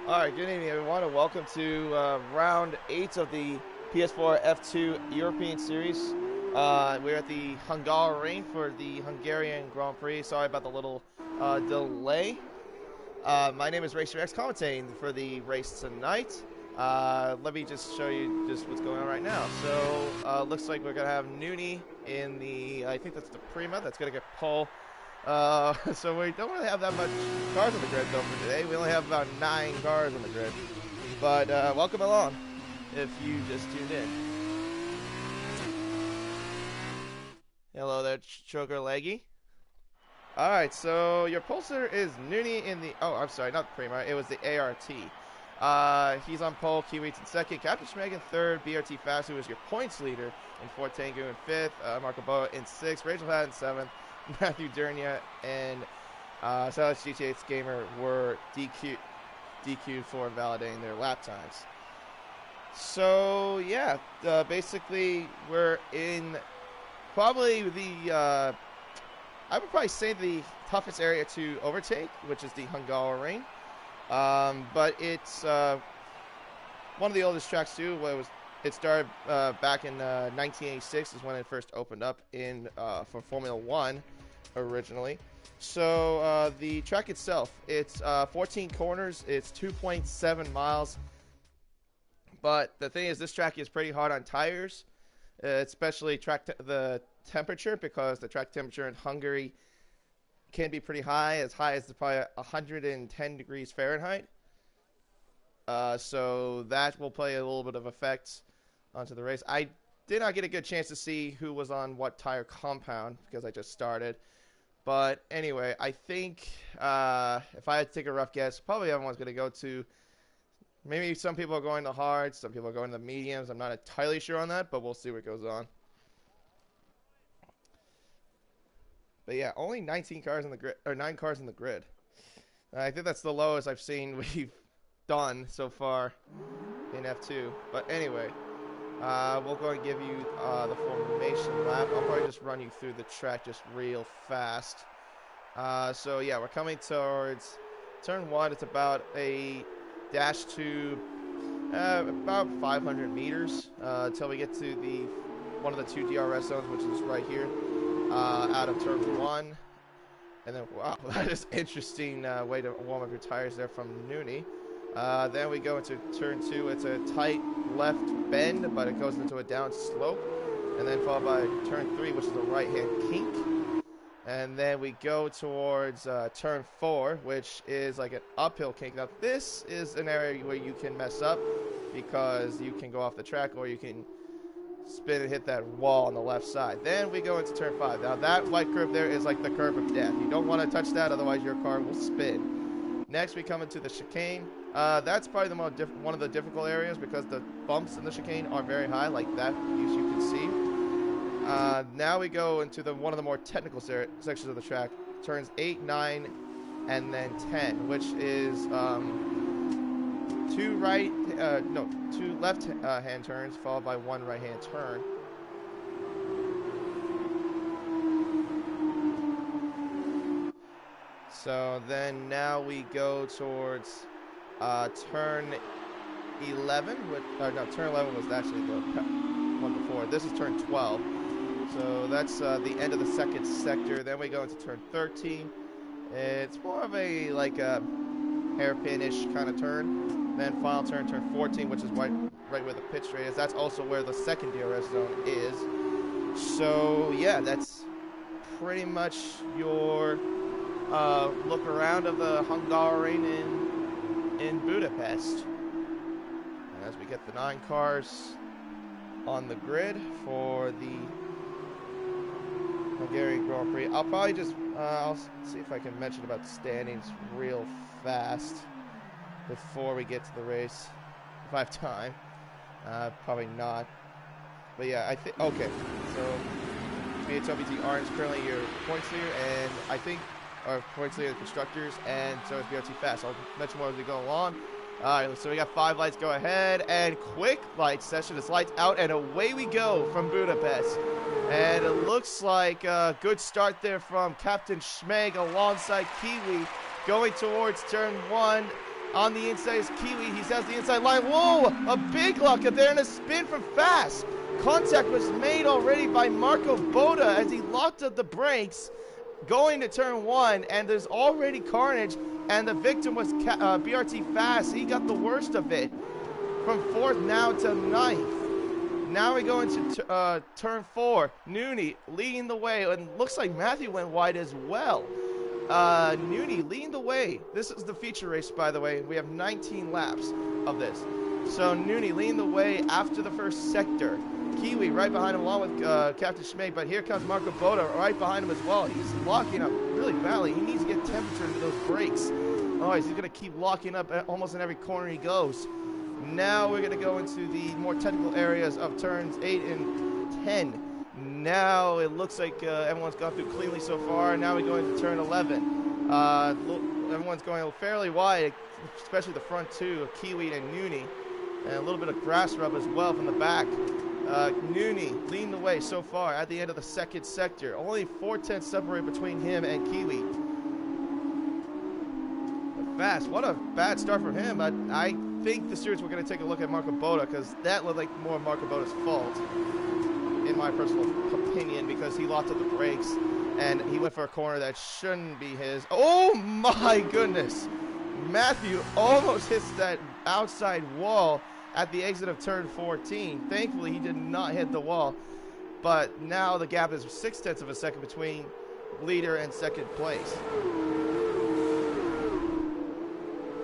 All right, good evening, everyone, and welcome to round 8 of the PS4 F2 European Series. We're at the Hungarian for the Hungarian Grand Prix. Sorry about the little delay. My name is Racer X, commentating for the race tonight. Let me just show you just what's going on right now. So, looks like we're going to have Nooney in the, I think that's the Prima, that's going to get pole. So we don't really have that much cars on the grid though for today. We only have about 9 cars on the grid. But welcome along if you just tuned in. Hello there, Choker Leggy. Alright, so your pulser is Nooney in the... Oh, I'm sorry, not the Prima. It was the ART. He's on pole, Kiwi's in second, Captain Schmeg in third, BRT Fast, who is your points leader, in fourth, Tengu in fifth, Marco Boa in sixth, Rachel Hat in seventh, Matthew Durnia and Silas GTA's Gamer were DQ'd for invalidating their lap times. So, yeah, basically we're in probably the, I would probably say the toughest area to overtake, which is the Hungarian. But it's one of the oldest tracks too. It started back in 1986 is when it first opened up for Formula One originally. So the track itself, it's 14 corners, it's 2.7 miles. But the thing is, this track is pretty hard on tires, especially the temperature, because the track temperature in Hungary can be pretty high as probably 110 degrees Fahrenheit. So that will play a little bit of effect onto the race. I did not get a good chance to see who was on what tire compound because I just started. But anyway, I think if I had to take a rough guess, probably everyone's going to go to, maybe some people are going to hards, some people are going to the mediums. I'm not entirely sure on that, but we'll see what goes on. But yeah, only 19 cars in the grid, or 9 cars in the grid. I think that's the lowest I've seen we've done so far in F2. But anyway, we'll go and give you the formation lap. I'll probably just run you through the track just real fast. So yeah, we're coming towards turn 1. It's about a dash to about 500 meters until we get to one of the 2 DRS zones, which is right here out of turn 1. And then, wow, that is interesting way to warm up your tires there from Nooney. Then we go into turn 2. It's a tight left bend, but it goes into a down slope. And then followed by turn 3, which is a right-hand kink. And then we go towards turn 4, which is like an uphill kink. Now, this is an area where you can mess up because you can go off the track or you can spin and hit that wall on the left side. Then we go into turn 5. Now, that white curve there is like the curve of death. You don't want to touch that, otherwise your car will spin. Next, we come into the chicane. That's probably one of the difficult areas because the bumps in the chicane are very high, like that, as you can see. Now we go into one of the more technical sections of the track, turns 8, 9, and then 10, which is 2 left-hand turns followed by 1 right-hand turn. So then now we go towards turn 11. Turn 11 was actually the one before. This is turn 12. So that's the end of the second sector. Then we go into turn 13. It's more of a hairpin-ish kind of turn. Then final turn 14, which is right where the pit straight is. That's also where the second DRS zone is. So yeah, that's pretty much your look around of the Hungarian in Budapest. And as we get the 9 cars on the grid for the Hungarian Grand Prix, I'll probably just I'll see if I can mention about standings real fast before we get to the race, if I have time. Probably not. But yeah, I think, okay, so BHWT Orange currently your points leader, and I think our points leader constructors, and so is BRT Fast. I'll mention more as we go along. Alright, so we got 5 lights go ahead, and quick light session is lights out, and away we go from Budapest. And it looks like a good start there from Captain Schmeg alongside Kiwi, going towards turn 1. On the inside is Kiwi. He has the inside line. Whoa! A big lock up there and a spin from Fast. Contact was made already by Marco Boda as he locked up the brakes going to turn 1, and there's already carnage, and the victim was BRT Fast. He got the worst of it from 4th now to 9th. Now we go into turn 4. Nooney leading the way, and looks like Matthew went wide as well. Nooney leading the way. This is the feature race, by the way. We have 19 laps of this. So Nooney leading the way after the first sector. Kiwi right behind him along with Captain Schmeg, but here comes Marco Boda right behind him as well. He's locking up really badly. He needs to get temperature into those brakes. Otherwise, he's going to keep locking up almost in every corner he goes. Now we're going to go into the more technical areas of turns 8 and 10. Now it looks like everyone's gone through cleanly so far. Now we go into turn 11. Everyone's going fairly wide, especially the front two of Kiwi and Nooney. And a little bit of grass rub as well from the back. Nooney leading the way so far at the end of the second sector. Only 4/10 separate between him and Kiwi. But Fast, what a bad start for him. But I think the series we're going to take a look at Marco Boda, because that looked like more Marco Boda's fault, in my personal opinion, because he locked up the brakes and he went for a corner that shouldn't be his. Oh my goodness! Matthew almost hits that outside wall at the exit of turn 14. Thankfully, he did not hit the wall. But now the gap is 0.6 of a second between leader and second place.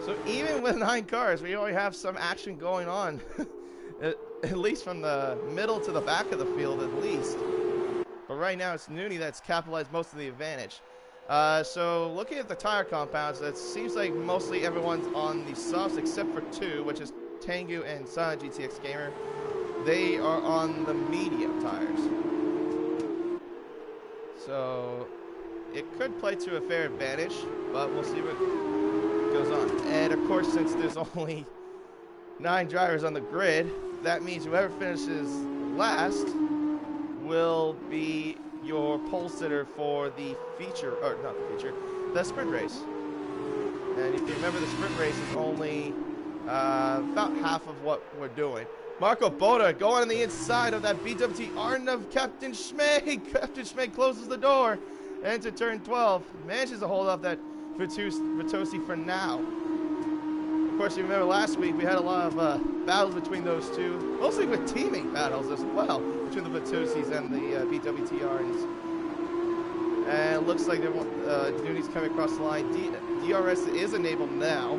So even with 9 cars, we already have some action going on. At least from the middle to the back of the field, at least. But right now, it's Nooney that's capitalized most of the advantage. So looking at the tire compounds, it seems like mostly everyone's on the softs except for 2, which is Tengu and Silent GTX Gamer. They are on the medium tires. So it could play to a fair advantage, but we'll see what goes on. And of course, since there's only 9 drivers on the grid, that means whoever finishes last will be your pole sitter for the feature, or not the feature, the sprint race. And if you remember, the sprint race is only about half of what we're doing. Marco Boda going on the inside of that BWT Arden of Captain Schmeg. Captain Schmeg closes the door and into turn 12. Manages to hold off that Vitosi for now. Of course, you remember last week we had a lot of battles between those two, mostly with teammate battles as well, between the Vitosis and the BWT Ardens. And it looks like Nooney's coming across the line. DRS is enabled now.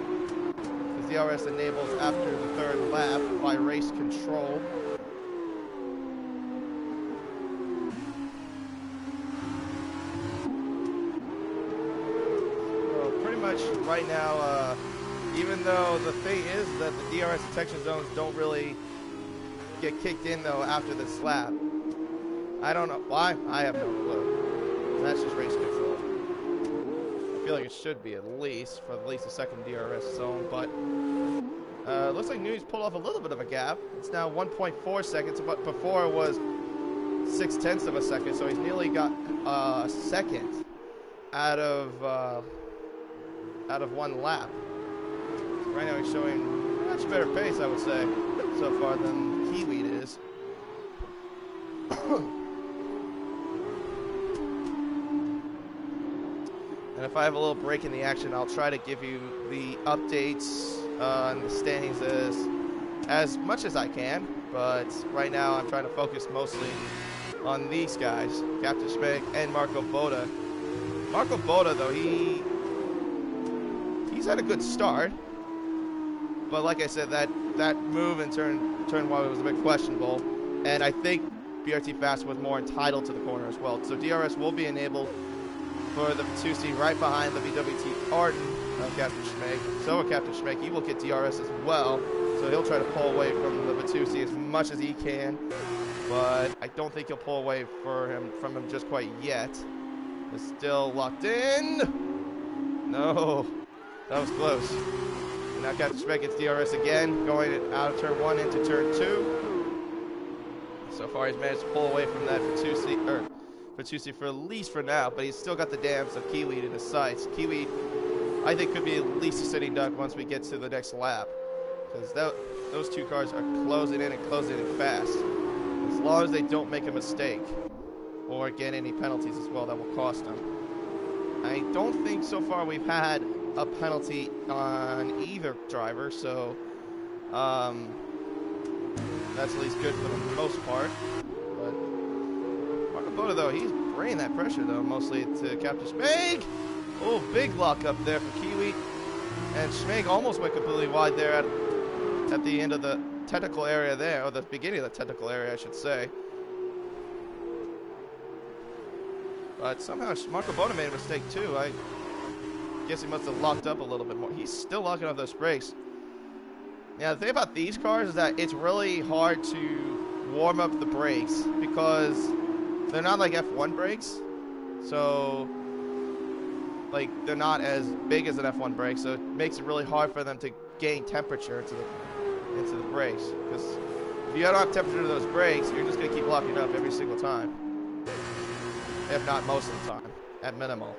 DRS enables after the 3rd lap by race control. So pretty much right now, even though the thing is that the DRS detection zones don't really get kicked in though after this lap. I don't know why. I have no clue. That's just race control. I feel like it should be at least for at least a second DRS zone, but looks like Nooney's pulled off a little bit of a gap. It's now 1.4 seconds, but before it was 0.6 of a second, so he's nearly got a second out of 1 lap. So right now he's showing much better pace, I would say, so far than Kiwi is. And if I have a little break in the action, I'll try to give you the updates and the standings as much as I can. But right now, I'm trying to focus mostly on these guys, Captain Spec and Marco Boda. Marco Boda, though, he's had a good start. But like I said, that move in turn 1 was a bit questionable. And I think BRT Fast was more entitled to the corner as well. So DRS will be enabled for the Vitusi right behind the BWT Arden of Captain Schmeg. So Captain Schmeg, he will get DRS as well. So he'll try to pull away from the Vitusi as much as he can. But I don't think he'll pull away from him just quite yet. It's still locked in. No, that was close. And now Captain Schmeg gets DRS again, going out of turn 1 into turn 2. So far he's managed to pull away from that Vitusi for at least for now, but he's still got the dams of Kiwi in his sights. Kiwi I think could be at least a sitting duck once we get to the next lap. Because those two cars are closing in fast. As long as they don't make a mistake or get any penalties as well that will cost them. I don't think so far we've had a penalty on either driver, so that's at least good for the most part. But Marco though, he's bringing that pressure though, mostly to Captain Spec. Oh, big lock up there for Kiwi. And Schmeg almost went completely wide there at the end of the technical area there, or the beginning of the technical area, I should say. But somehow Marco Boda made a mistake too. I guess he must have locked up a little bit more. He's still locking up those brakes. Now, the thing about these cars is that it's really hard to warm up the brakes because they're not like F1 brakes. So, like, they're not as big as an F1 brake, so it makes it really hard for them to gain temperature into the brakes. Because if you don't have temperature to those brakes, you're just going to keep locking up every single time. If not most of the time, at minimal.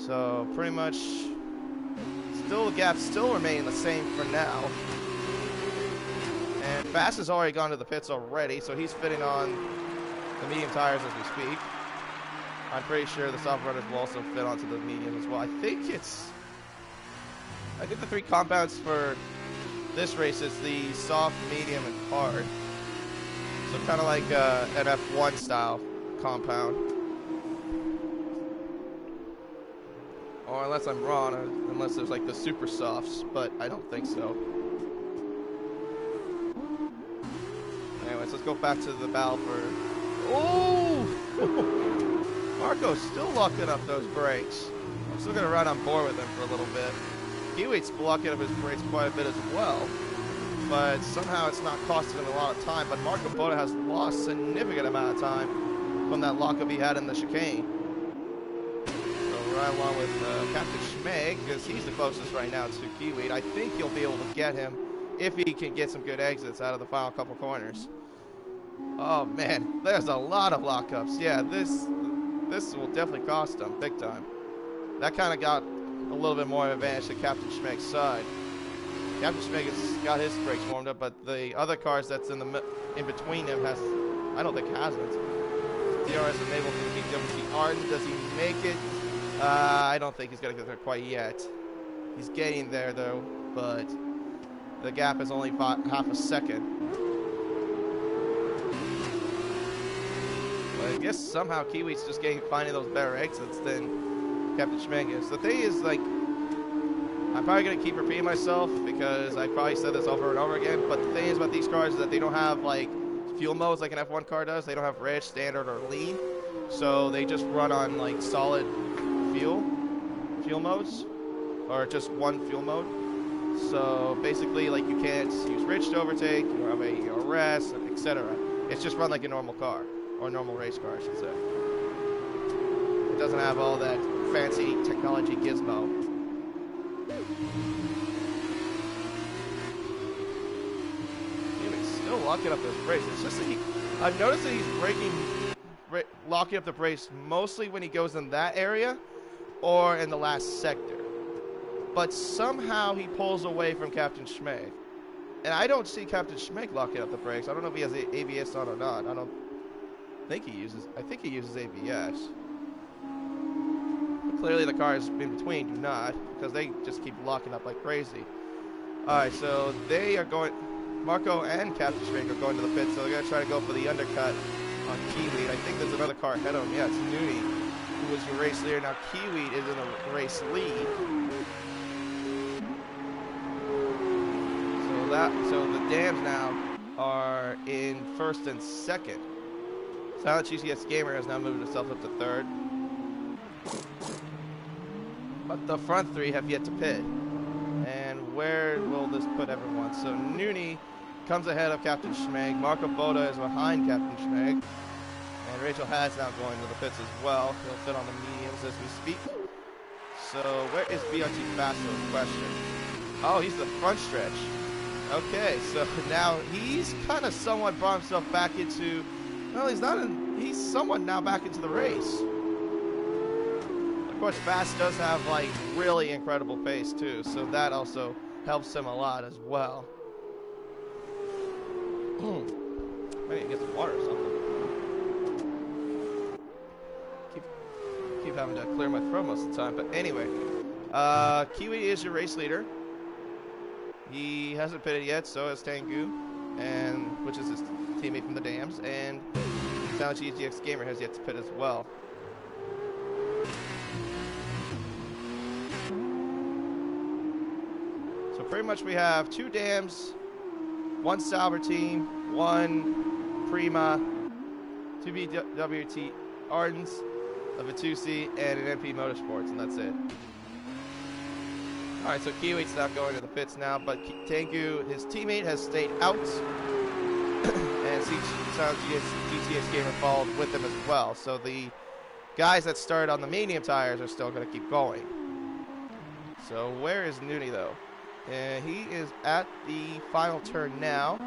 So, pretty much, still the gaps still remain the same for now. And Fast has already gone to the pits already, so he's fitting on the medium tires as we speak. I'm pretty sure the soft runners will also fit onto the medium as well. I think the three compounds for this race is the soft, medium, and hard. So kind of like an F1 style compound. Or unless I'm wrong, unless there's like the super softs, but I don't think so. Anyways, let's go back to the battle for... Oh! Marco's still locking up those brakes. I'm still going to ride on board with him for a little bit. Kiwi's blocking up his brakes quite a bit as well. But somehow it's not costing him a lot of time. But Marco Boda has lost a significant amount of time from that lockup he had in the chicane. So right along with Captain Schmeg, because he's the closest right now to Kiwi. I think he'll be able to get him if he can get some good exits out of the final couple corners. Oh man, there's a lot of lockups. Yeah, this will definitely cost him big time. That kind of got a little bit more advantage to Captain Schmeg's side. Captain Schmeg has got his brakes warmed up, but the other cars that's in between him I don't think hasn't. DRS is able to keep WT Arden. Does he make it? I don't think he's going to get there quite yet. He's getting there though, but the gap is only half a second. But I guess somehow Kiwi's just finding those better exits than Captain Schmeg is. The thing is, like, I'm probably going to keep repeating myself because I probably said this over and over again, but the thing is about these cars is that they don't have, like, fuel modes like an F1 car does. They don't have rich, standard, or lean. So they just run on, like, solid fuel modes, or just one fuel mode. So basically, like, you can't use rich to overtake, you don't have a RS, etc. It's just run like a normal car, or a normal race car, I should say. It doesn't have all that fancy technology gizmo. He's still locking up those brakes. It's just that I've noticed that he's locking up the brakes mostly when he goes in that area or in the last sector. But somehow he pulls away from Captain Schmeg. And I don't see Captain Schmeg locking up the brakes. I don't know if he has ABS on or not. I think he uses ABS. But clearly the cars in between do not, because they just keep locking up like crazy. Alright, so they are going, Marco and Captain Schmeg are going to the pit, so they're going to try to go for the undercut on Kiwi. I think there's another car ahead of him. Yeah, it's Nooney, who was your race leader. Now Kiwi is in a race lead. So the Dams now are in first and second. Silent GCS Gamer has now moved himself up to third. But the front three have yet to pit. And where will this put everyone? So Nooney comes ahead of Captain Schmeg. Marco Boda is behind Captain Schmeg. And Rachel Haas now going to the pits as well. He'll fit on the mediums as we speak. So where is BRT Fasto's question? Oh, he's the front stretch. Okay, so now he's kind of somewhat brought himself back into, well, he's somewhat now back into the race. course, Fast does have, like, really incredible pace, too. So that also helps him a lot as well. I need to get some water or something. Keep having to clear my throat most of the time. But anyway, Kiwi is your race leader. He hasn't pitted yet, so has Tengu, which is his teammate from the Dams, and Sound GTX Gamer has yet to pit as well. So pretty much we have 2 Dams, 1 Sauber team, 1 Prima, 2 BWT Ardens, a Vitusi, and an MP Motorsports, and that's it. Alright, so Kiwi's not going to the pits now, but Tengu, his teammate, has stayed out, and Sound GTX Gamer followed with him as well. So the guys that started on the medium tires are still going to keep going. So where is Nooney, though? He is at the final turn now.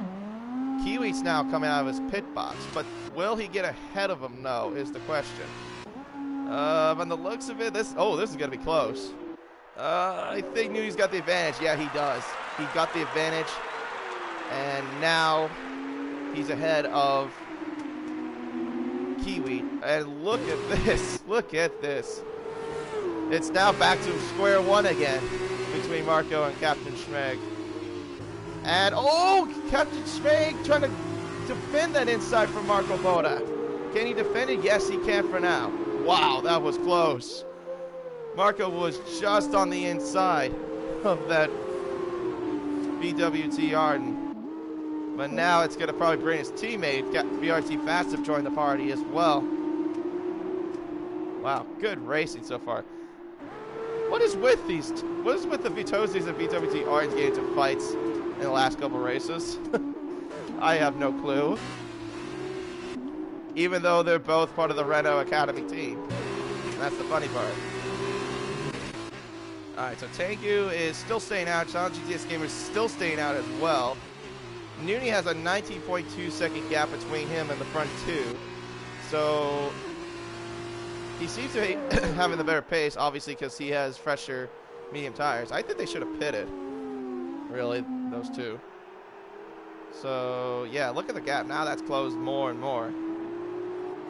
Kiwi's now coming out of his pit box, but will he get ahead of him? No, is the question. On the looks of it, this is going to be close. I think Nooney's got the advantage. Yeah, he does. He got the advantage, and now he's ahead of Kiwi. And look at this. Look at this. It's now back to square one again between Marco and Captain Schmeg. And, Captain Schmeg trying to defend that inside from Marco Boda. Can he defend it? Yes, he can for now. Wow, that was close. Marco was just on the inside of that BWT Arden. But now it's going to probably bring his teammate, BRT Fast, to join the party as well. Wow, good racing so far. What is with the Vitosis and BWT Ardens getting into fights in the last couple races? I have no clue. Even though they're both part of the Renault Academy team. And that's the funny part. Alright, so Tengu is still staying out. Challenge GTS Gamer is still staying out as well. Nooney has a 19.2 second gap between him and the front two. So he seems to be having the better pace, obviously, because he has fresher medium tires. I think they should have pitted, really, those two. So, yeah, look at the gap. Now that's closed more and more.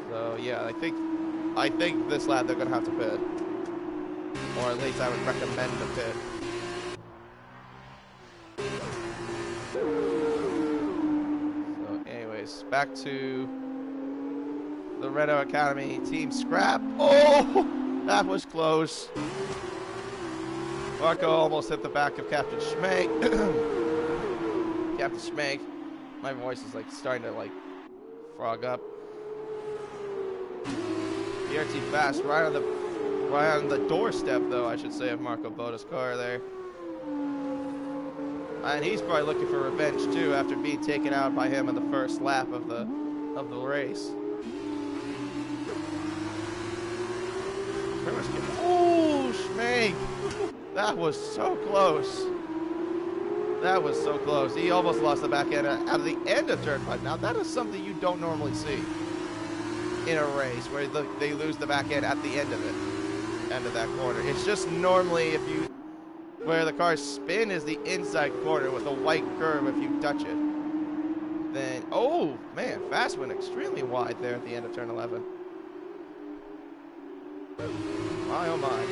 So, yeah, I think this lap they're going to have to pit. Or at least I would recommend the pit. So, anyways, back to the Renault Academy team scrap. Oh, that was close. Marco almost hit the back of Captain Schmeg. Captain Schmeg. My voice is like starting to like frog up. BRT Fast right on the doorstep, though, I should say, of Marco Boda's car there. And he's probably looking for revenge too after being taken out by him in the first lap of the race. Oh, Schmeg! That was so close. That was so close. He almost lost the back end out of the end of turn 5. Now that is something you don't normally see in a race, where they lose the back end at the end of it. End of that corner. It's just normally where the cars spin is the inside corner with a white curve if you touch it. Then, oh man, Fast went extremely wide there at the end of turn 11. My oh my.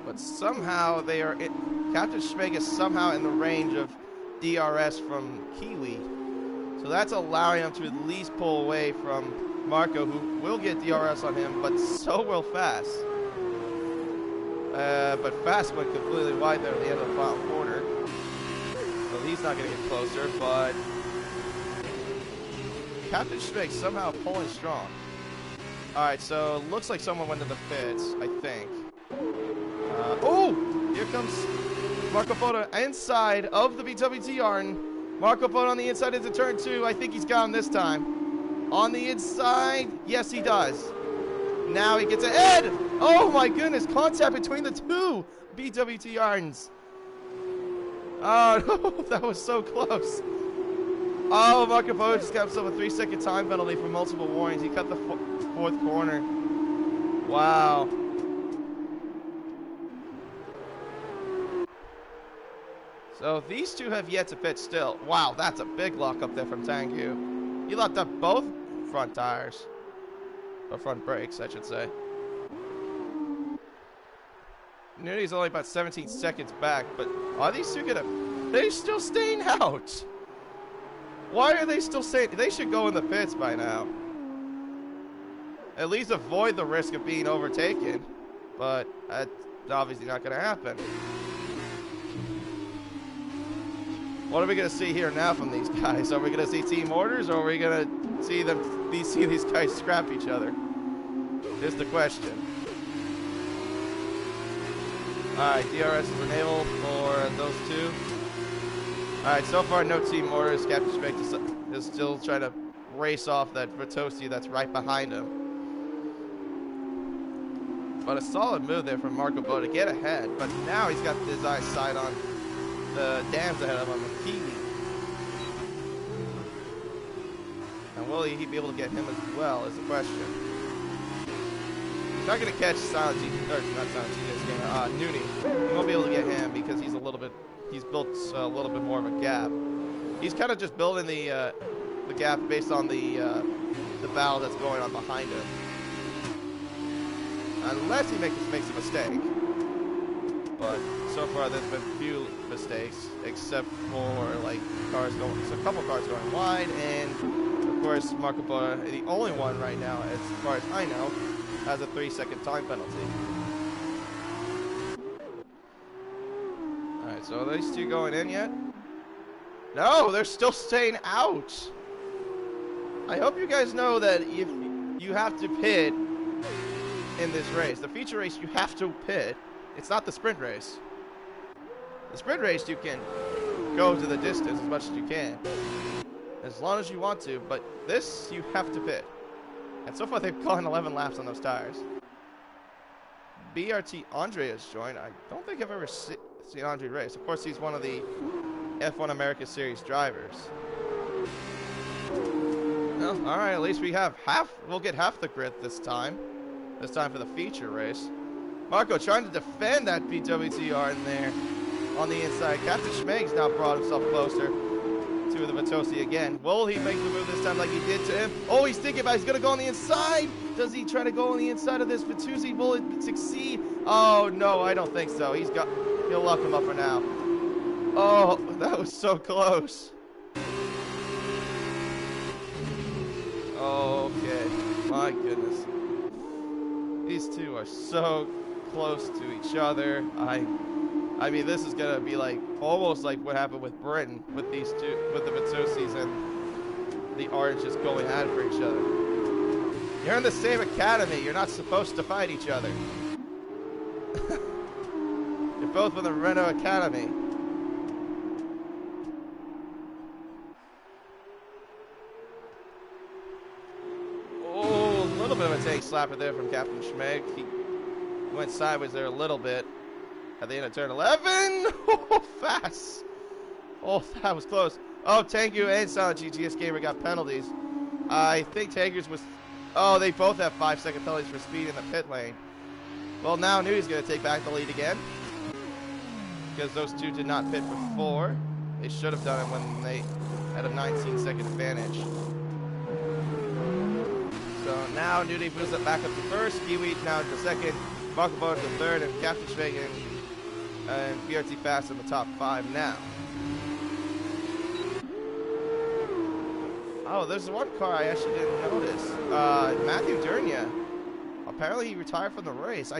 But somehow Captain Schmeg is somehow in the range of DRS from Kiwi. So that's allowing him to at least pull away from Marco, who will get DRS on him, but so will Fast. But Fast went completely wide there at the end of the final quarter. So he's not going to get closer, but Captain Schmeg somehow pulling strong. Alright, so looks like someone went to the pits, I think. Here comes Marco Boda inside of the BWT Arden. Marco Boda on the inside into turn 2. I think he's got him this time. On the inside, yes he does. Now he gets ahead. Oh my goodness, contact between the two BWT Ardens. Oh no, that was so close. Oh, Marco Bo just got himself a 3-second time penalty for multiple warnings. He cut the fourth corner. Wow. So these two have yet to pit still. Wow, that's a big lock up there from Tangu. He locked up both front tires. Or front brakes, I should say. Nudi's only about 17 seconds back, but are these two gonna... They're still staying out. Why are they still staying? They should go in the pits by now. At least avoid the risk of being overtaken. But that's obviously not gonna happen. What are we gonna see here now from these guys? Are we gonna see team orders, or are we gonna see these guys scrap each other? Here's the question. Alright, DRS is enabled for those two. Alright, so far no team orders. Captain Spec is still trying to race off that Vitosi that's right behind him. But a solid move there from Marco Bo to get ahead. But now he's got his eyes sight on the dams ahead of him with Kiwi. And will he be able to get him as well is the question. He's not going to catch Silent G, or not Silent G, Noonie. He won't be able to get him because he's built a little bit more of a gap. He's kind of just building the gap based on the battle that's going on behind him. Unless he makes a mistake. But so far there's been few mistakes, except for like a couple cars going wide, and of course Marco Bo, the only one right now, as far as I know, has a 3-second time penalty. Alright, so are these two going in yet? No, they're still staying out. I hope you guys know that if you have to pit in this race, the feature race, you have to pit. It's not the sprint race. The sprint race, you can go to the distance as much as you can, as long as you want to, but this, you have to pit. And so far, they've gone 11 laps on those tires. BRT Andre has joined. I don't think I've ever seen Andre race. Of course, he's one of the F1 America Series drivers. Well, all right, at least we have we'll get half the grid this time. This time for the feature race. Marco trying to defend that PWTR in there on the inside. Captain Schmeg's now brought himself closer to the Vitosi again. Will he make the move this time like he did to him? Oh, he's thinking about it. He's going to go on the inside. Does he try to go on the inside of this Vitosi? Will it succeed? Oh, no, I don't think so. He'll lock him up for now. Oh, that was so close. Okay, my goodness. These two are so close to each other. I mean, this is gonna be like almost like what happened with Britain with these two, with the Vitsosis and the Orange just going at it for each other. You're in the same academy. You're not supposed to fight each other. You're both in the Renault Academy. Oh, a little bit of a take slapper there from Captain Schmeg. He went sideways there a little bit at the end of turn 11. Oh, fast. Oh, that was close. Oh, Tangu and Silent GGS Gamer got penalties. I think Tangu's was... Oh, they both have 5-second penalties for speed in the pit lane. Well, now Nudi's going to take back the lead again, because those two did not pit before. They should have done it when they had a 19-second advantage. So now Nudi moves it back up to first. Kiwi now to second. Marco Bo to third, and Captain Schmeg and BRT Fast in the top 5 now. Oh, there's one car I actually didn't notice. Matthew Durnia. Apparently he retired from the race.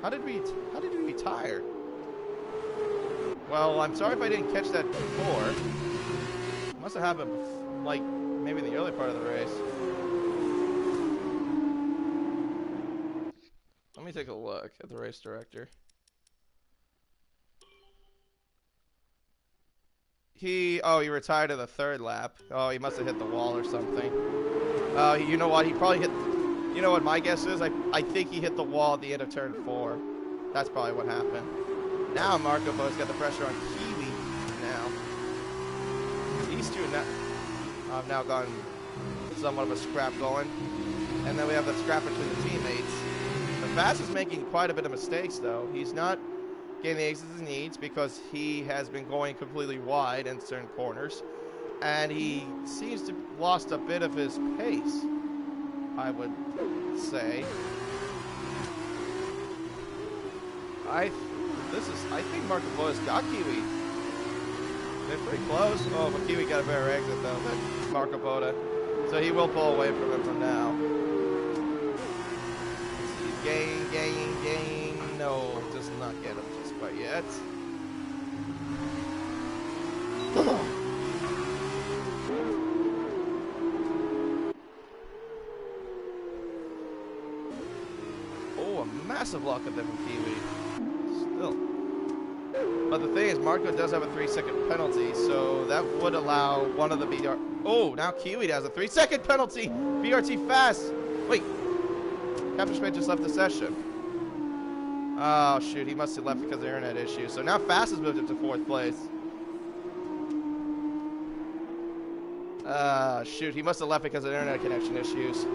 How did we retire? Well, I'm sorry if I didn't catch that before. It must have happened like maybe in the early part of the race. Let me take a look at the race director. He retired at the 3rd lap. Oh, he must have hit the wall or something. You know what? He probably hit... You know what my guess is? I think he hit the wall at the end of turn 4. That's probably what happened. Now Marco Bo's got the pressure on Kiwi now. I've now gotten somewhat of a scrap going. And then we have the scrap between the teammates. The Fast is making quite a bit of mistakes, though. He's not getting the exits he needs because he has been going completely wide in certain corners. And he seems to have lost a bit of his pace, I would say. I think Marco Boda's got Kiwi. They're pretty close. Oh, but Kiwi got a better exit, though, than Marco Boda. So he will pull away from him from now. Gain. No, does not get him just quite yet. Oh, a massive lock of them from Kiwi. Still. But the thing is, Marco does have a 3-second penalty, so that would allow one of the BR... Oh, now Kiwi has a 3-second penalty! BRT Fast! Wait. Captain Schmidt just left the session. Oh, shoot. He must have left because of internet issues. So now Fast has moved up to 4th place. Shoot. He must have left because of internet connection issues.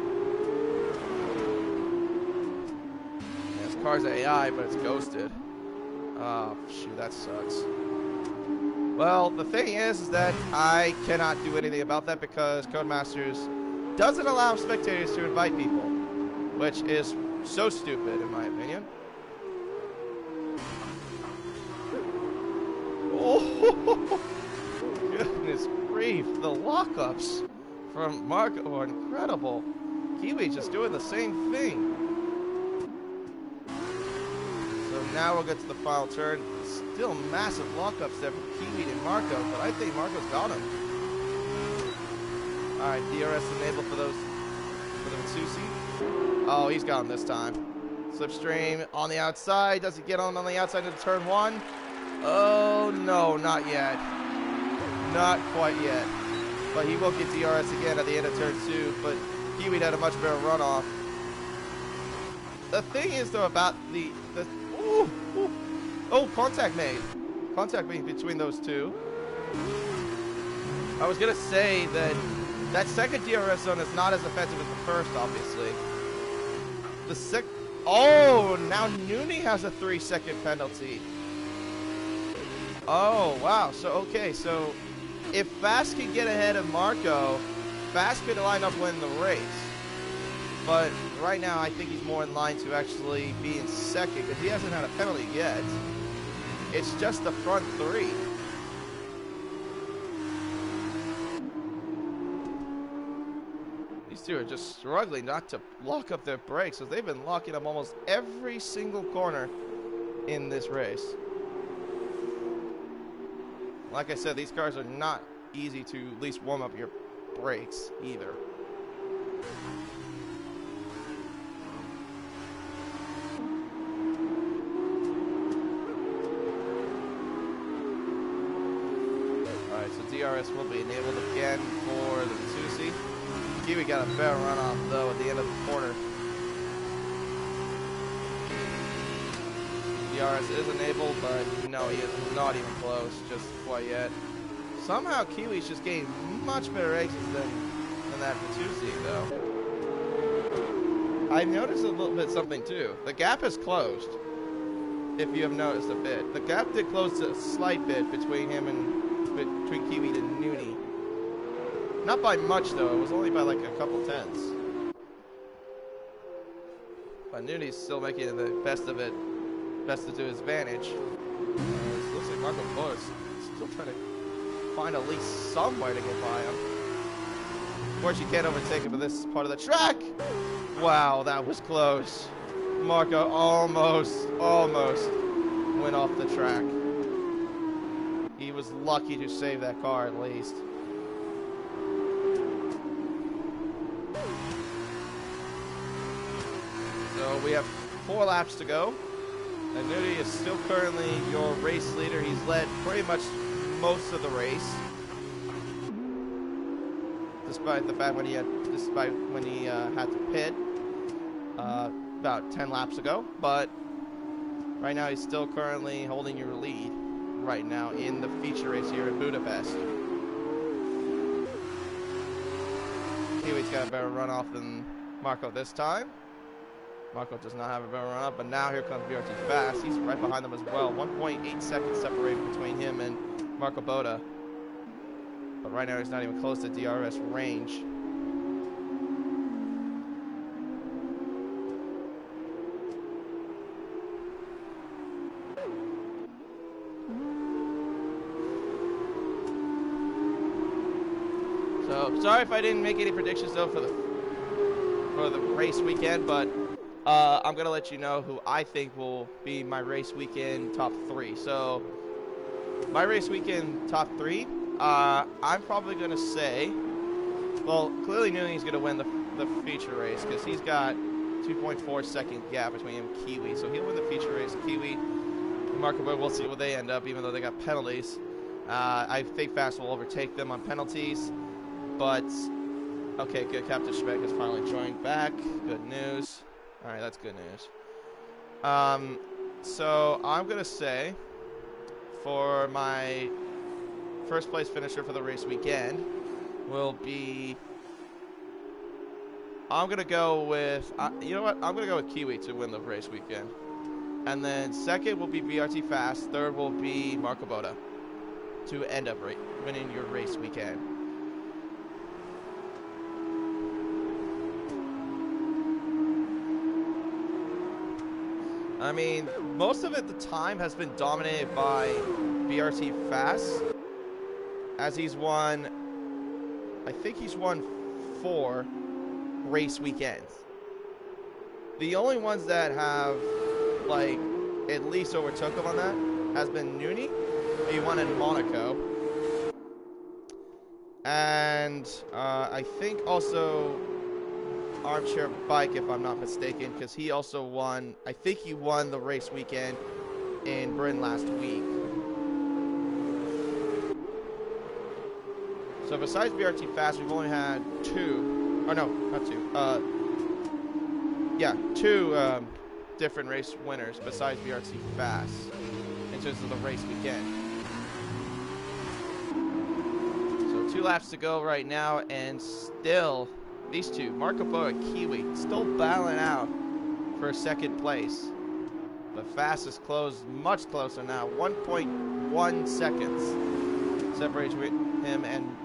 Yeah, this car's AI, but it's ghosted. Oh, shoot. That sucks. Well, the thing is that I cannot do anything about that because Codemasters doesn't allow spectators to invite people, which is so stupid in my opinion. Oh, goodness grief. The lockups from Marco are incredible. Kiwi just doing the same thing. So now we'll get to the final turn. Still massive lockups there from Kiwi and Marco, but I think Marco's got him. Alright, DRS enabled for the Matsusi. Oh, he's got him this time. Slipstream on the outside. Does he get on the outside of turn 1? Oh, no, not yet. Not quite yet. But he will get DRS again at the end of turn 2, but Kiwi had a much better runoff. The thing is, though, about the oh, contact made. Contact made between those two. I was going to say that second DRS zone is not as effective as the first, obviously. Oh, now Nooney has a 3-second penalty. Oh, wow. So, okay, so if Fast can get ahead of Marco, Fast could line up win the race. But right now, I think he's more in line to actually be in second because he hasn't had a penalty yet. It's just the front 3. These two are just struggling not to lock up their brakes because they've been locking up almost every single corner in this race. Like I said, these cars are not easy to at least warm up your brakes either. Alright, so DRS will be enabled again for the Matsusi. Kiwi got a better runoff though at the end of the corner. DRS is enabled, but no, he is not even close, just quite yet. Somehow Kiwi's just getting much better exits than that Matsusi though. I noticed a little bit something too. The gap is closed, if you have noticed a bit. The gap did close a slight bit between him and between Kiwi and Nooney. Not by much though, it was only by like a couple tenths. But Nooney's still making the best of it. Best to his advantage. It looks like Marco Boda is still trying to find at least somewhere to get by him. Of course, you can't overtake him, but this is part of the track. Wow, that was close. Marco almost went off the track. He was lucky to save that car at least. So we have 4 laps to go. And Nooney is still currently your race leader. He's led pretty much most of the race, despite the fact when he had to pit about 10 laps ago. But right now, he's still currently holding your lead right now in the feature race here in Budapest. Kiwi's got a better runoff than Marco this time. Marco does not have a better runoff, but now here comes BRT Fast. He's right behind them as well. 1.8 seconds separated between him and Marco Boda. But right now he's not even close to DRS range. So sorry if I didn't make any predictions though for the race weekend, but I'm gonna let you know who I think will be my race weekend top 3. So my race weekend top 3, I'm probably gonna say, well, clearly Nooney's gonna win the feature race because he's got 2.4 second gap between him and Kiwi, so he'll win the feature race. Kiwi and Marco Boda, we'll see where they end up, even though they got penalties. I think Fast will overtake them on penalties. But, okay, good. Captain Spec has finally joined back. Good news. All right, that's good news. So I'm going to say for my first place finisher for the race weekend will be, I'm going to go with, you know what? I'm going to go with Kiwi to win the race weekend. And then second will be BRT Fast. Third will be Marco Boda to end up winning your race weekend. I mean, most of it, the time has been dominated by BRT Fast, as he's won, I think he's won 4 race weekends. The only ones that have, like, at least overtook him on that has been Nooney. He won in Monaco. And I think also Armchair Bike, if I'm not mistaken, because he also won, I think he won the race weekend in Britain last week. So besides BRT Fast, we've only had 2, or no, not 2, yeah, 2 different race winners besides BRT Fast in terms of the race weekend. So 2 laps to go right now, and still these two, Marco Boda and Kiwi, still battling out for second place. But Fast is close, much closer now. 1.1 seconds separates him and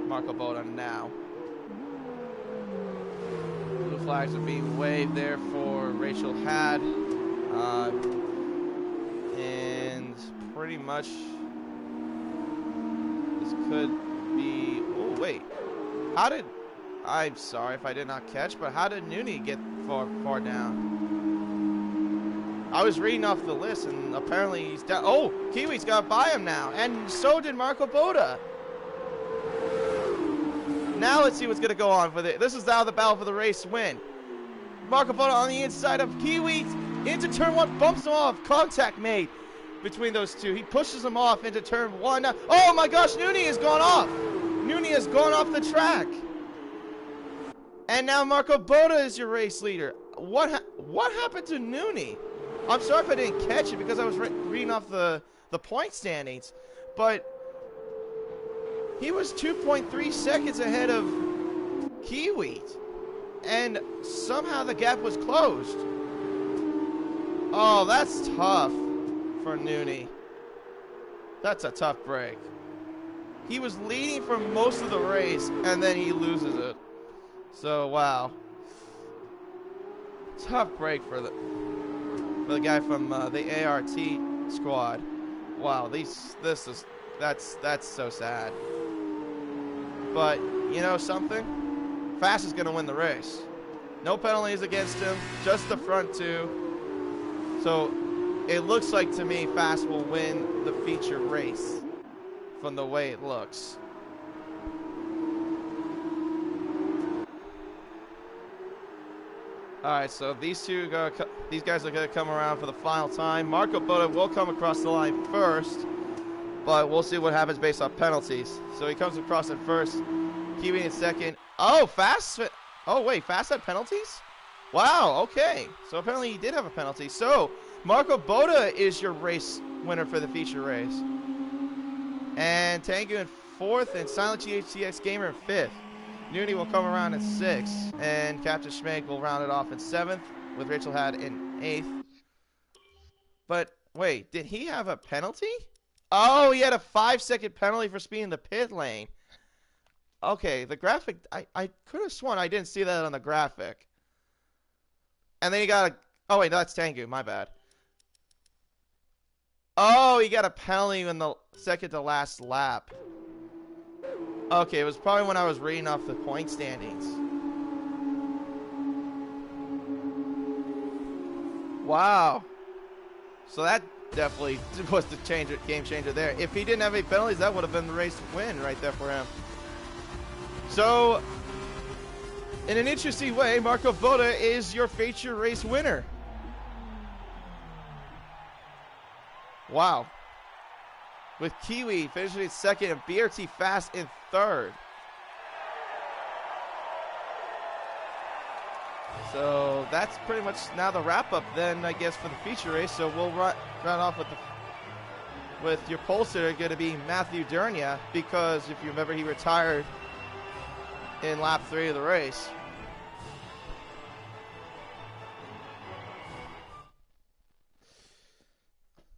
Marco Boda now. Blue flags are being waved there for Rachel Had. And pretty much this could be, oh wait, how did, I'm sorry if I did not catch, but how did Nooney get far down? I was reading off the list, and apparently he's down. Oh, Kiwi's got by him now, and so did Marco Boda. Now let's see what's going to go on with it. This is now the battle for the race win. Marco Boda on the inside of Kiwi into turn 1, bumps him off. Contact made between those two. He pushes him off into turn 1. Now, oh my gosh, Nooney has gone off. Nooney has gone off the track. And now Marco Boda is your race leader. What happened to Nooney? I'm sorry if I didn't catch it because I was reading off the point standings. But he was 2.3 seconds ahead of Kiwi. And somehow the gap was closed. Oh, that's tough for Nooney. That's a tough break. He was leading for most of the race, and then he loses it. So, wow. Tough break for the guy from the ART squad. Wow, that's so sad. But, you know something? Fast is going to win the race. No penalties against him, just the front 2. So, it looks like to me Fast will win the feature race from the way it looks. Alright, so these guys are going to come around for the final time. Marco Boda will come across the line first, but we'll see what happens based on penalties. So he comes across it first. Kiwi in second. Oh, Fast. Oh, wait, Fast had penalties? Wow, okay. So apparently he did have a penalty. So Marco Boda is your race winner for the feature race. And Tangu in 4th and Silent GHTX Gamer in 5th. Nooney will come around in 6th, and Captain Schmeg will round it off in 7th, with Rachel Had in 8th. But wait, did he have a penalty? Oh, he had a 5-second penalty for speeding the pit lane. Okay, the graphic, I could have sworn I didn't see that on the graphic. And then he got a, oh wait, no, that's Tengu, my bad. Oh, he got a penalty in the second to last lap. Okay, it was probably when I was reading off the point standings. Wow. So that definitely was the game changer there. If he didn't have any penalties, that would have been the race win right there for him. So, in an interesting way, Marco Boda is your feature race winner. Wow. With Kiwi finishing in 2nd and BRT Fast in 3rd. So that's pretty much now the wrap-up then, I guess, for the feature race. So we'll run off with your pole sitter going to be Matthew Durnia, because if you remember, he retired in lap 3 of the race.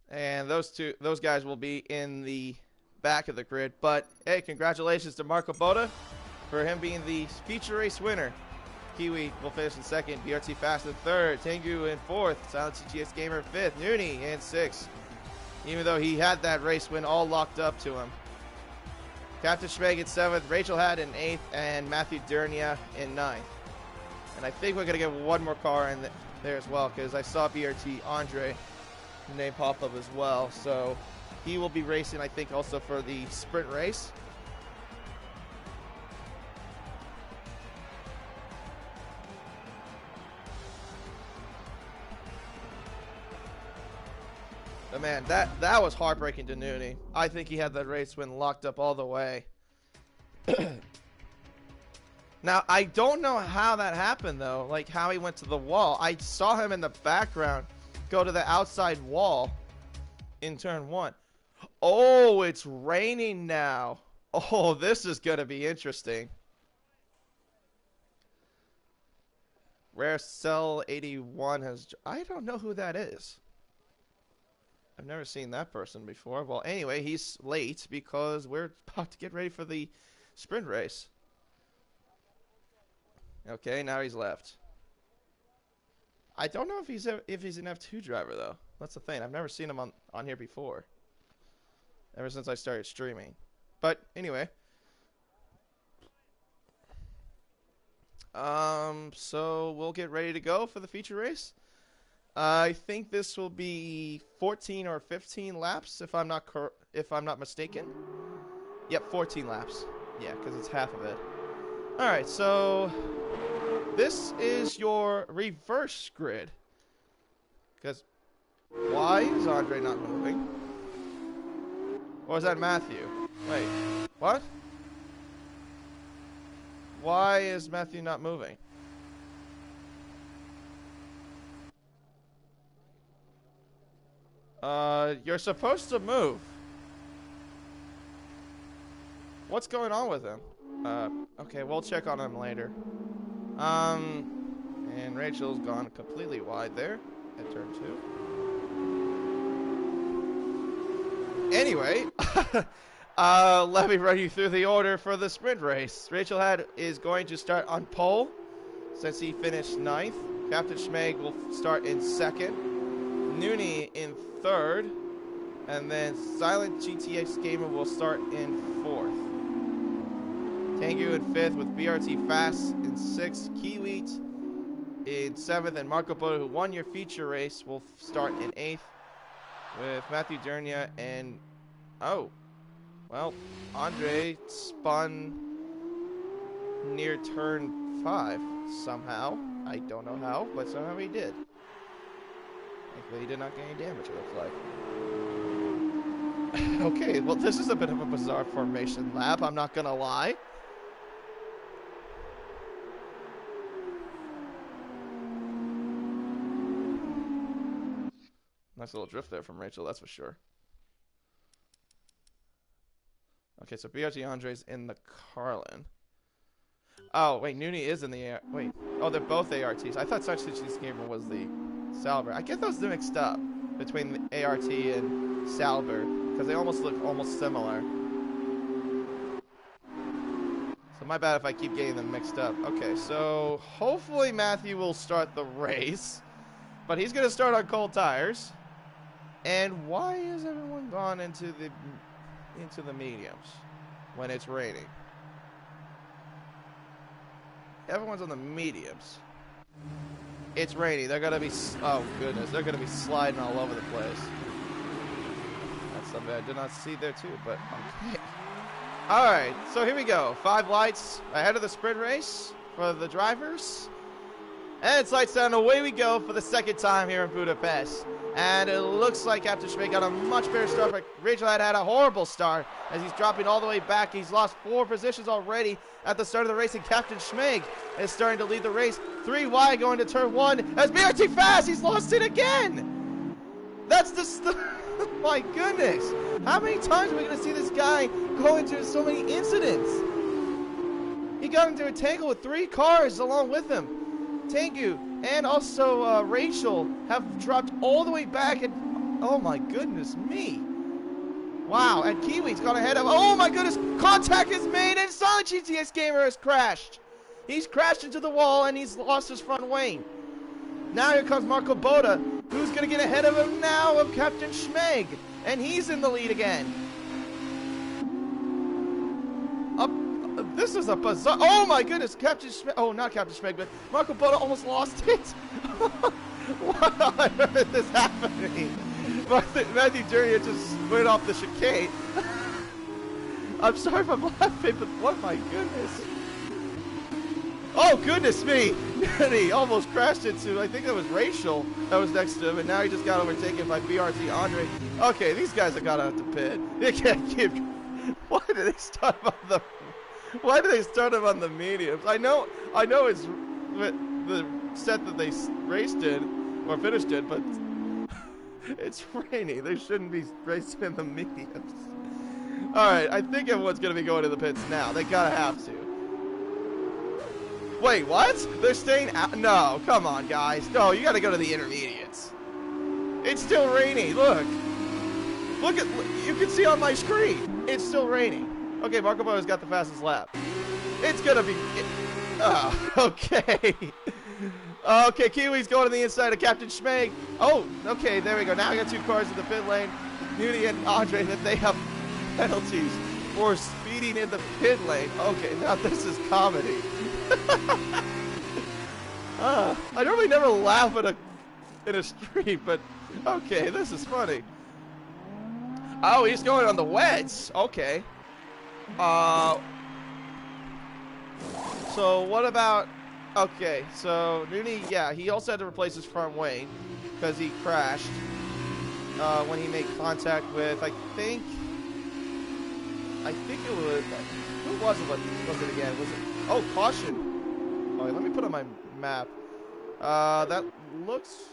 And those guys will be in the back of the grid. But hey, congratulations to Marco Boda for him being the feature race winner. Kiwi will finish in 2nd, BRT Fast in 3rd, Tengu in 4th, Silent CGS Gamer in 5th, Nooney in 6th. Even though he had that race win all locked up to him. Captain Schmeg in 7th, Rachel Had in 8th, and Matthew Durnia in 9th. And I think we're going to get one more car in there as well, because I saw BRT Andre name pop up as well. So he will be racing, I think, also for the sprint race. But man, that was heartbreaking to Nooney. I think he had that race win locked up all the way. Now, I don't know how that happened, though. Like, how he went to the wall. I saw him in the background go to the outside wall in turn 1. Oh, it's raining now. Oh, this is going to be interesting. Rare Cell 81 has... I don't know who that is. I've never seen that person before. Well, anyway, he's late because we're about to get ready for the sprint race. Okay, now he's left. I don't know if he's an F2 driver, though. That's the thing. I've never seen him on here before. Ever since I started streaming. But, anyway. So we'll get ready to go for the feature race. I think this will be 14 or 15 laps, if I'm not mistaken. Yep, 14 laps. Yeah, because it's half of it. All right, so this is your reverse grid. Because why is Andre not moving? Or is that Matthew? Wait, what? Why is Matthew not moving? You're supposed to move. What's going on with him? Okay, we'll check on him later. And Rachel's gone completely wide there at turn 2. Anyway, let me run you through the order for the sprint race. Rachel is going to start on pole since he finished 9th. Captain Schmeg will start in 2nd. Nooney in 3rd. And then Silent GTX Gamer will start in 4th. Tengu in 5th with BRT Fast in 6th. Kiwi in 7th. And Marco Boda, who won your feature race, will start in 8th. With Matthew Durnia and... Oh. Well, Andre spun near turn 5 somehow. I don't know how, but somehow he did. Thankfully, he did not get any damage, it looks like. Okay, well, this is a bit of a bizarre formation lap, I'm not gonna lie. Nice little drift there from Rachel, that's for sure. Okay, so BRT Andre's in the Carlin. Oh, wait, Nuni is in the AR. Wait. Oh, they're both ARTs. I thought Sunchichi's gamer was the Salver. I get those mixed up between the ART and Salver because they almost look almost similar. So my bad if I keep getting them mixed up. Okay, so hopefully Matthew will start the race, but he's going to start on cold tires. And why is everyone gone into the mediums when it's raining? Everyone's on the mediums. It's raining. They're gonna be. Oh goodness, they're gonna be sliding all over the place. That's something I did not see there too, but okay. All right, so here we go. 5 lights ahead of the sprint race for the drivers, and it's lights down. Away we go for the second time here in Budapest. And it looks like Captain Schmidt got a much better start, but Rachel had a horrible start as he's dropping all the way back. He's lost 4 positions already at the start of the race, and Captain Schmig is starting to lead the race. 3 wide going to turn 1. As BRT fast, he's lost it again. That's the my goodness. How many times are we going to see this guy go into so many incidents? He got into a tangle with 3 cars along with him. Tengu and also Rachel have dropped all the way back, and oh my goodness me. Wow, and Kiwi's gone ahead of, oh my goodness, contact is made, and Silent GTX Gamer has crashed. He's crashed into the wall, and he's lost his front wing. Now here comes Marco Boda, who's going to get ahead of him now of Captain Schmeg, and he's in the lead again. This is a bizarre, oh my goodness, Captain Schmeg, oh not Captain Schmeg, but Marco Boda almost lost it. What on earth is happening? Matthew Duria just went off the chicane. I'm sorry if I'm laughing, but what my goodness. Oh goodness me! And he almost crashed into, I think it was Rachel that was next to him, and now he just got overtaken by BRT Andre. Okay, these guys have got out the pit. They can't keep. Why did they start him on the? Why do they start him on the mediums? I know it's the set that they raced in or finished in, but it's rainy. They shouldn't be racing in the mediums. All right, I think everyone's gonna be going to the pits now. They gotta have to. Wait, what? They're staying out? No, come on, guys. No, you gotta go to the intermediates. It's still rainy. Look at. You can see on my screen. It's still raining. Okay, Marco Boda's got the fastest lap. It's gonna be. Okay. Okay, Kiwi's going to the inside of Captain Schmeg. Oh, okay, there we go. Now we got 2 cars in the pit lane. Nudie and Andre, that they have penalties for speeding in the pit lane. Okay, now this is comedy. I normally never laugh in a stream, but okay, this is funny. Oh, he's going on the wets. Okay. So what about? Okay, so Nuni, yeah, he also had to replace his front wing because he crashed when he made contact with, I think it was, who was it again? Was it, oh, caution. Oh, let me put on my map. That looks,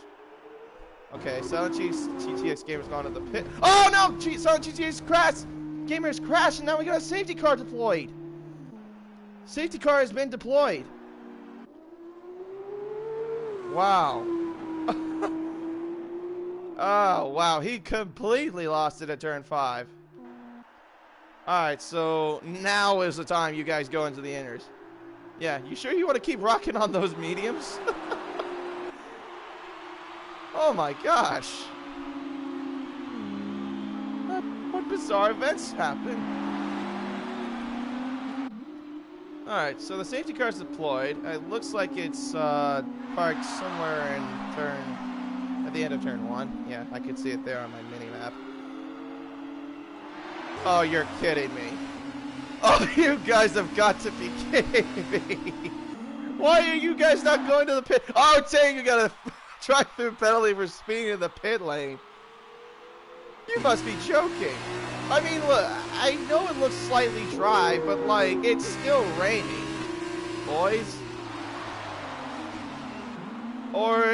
okay, Silent GTX Gamer's gone to the pit. Oh no, Silent GTX crashed. Gamer's crashed, and now we got a safety car deployed. Safety car has been deployed. Wow. Oh, wow. He completely lost it at turn 5. Alright, so now is the time you guys go into the inners. Yeah, you sure you want to keep rocking on those mediums? Oh my gosh. What bizarre events happen? Alright, so the safety car's deployed. It looks like it's parked somewhere at the end of turn 1. Yeah, I could see it there on my mini-map. Oh, you're kidding me. Oh, you guys have got to be kidding me. Why are you guys not going to the pit? Oh, dang, you got a drive-through penalty for speeding in the pit lane. You must be joking. I mean, look, I know it looks slightly dry, but, like, it's still raining, boys. Or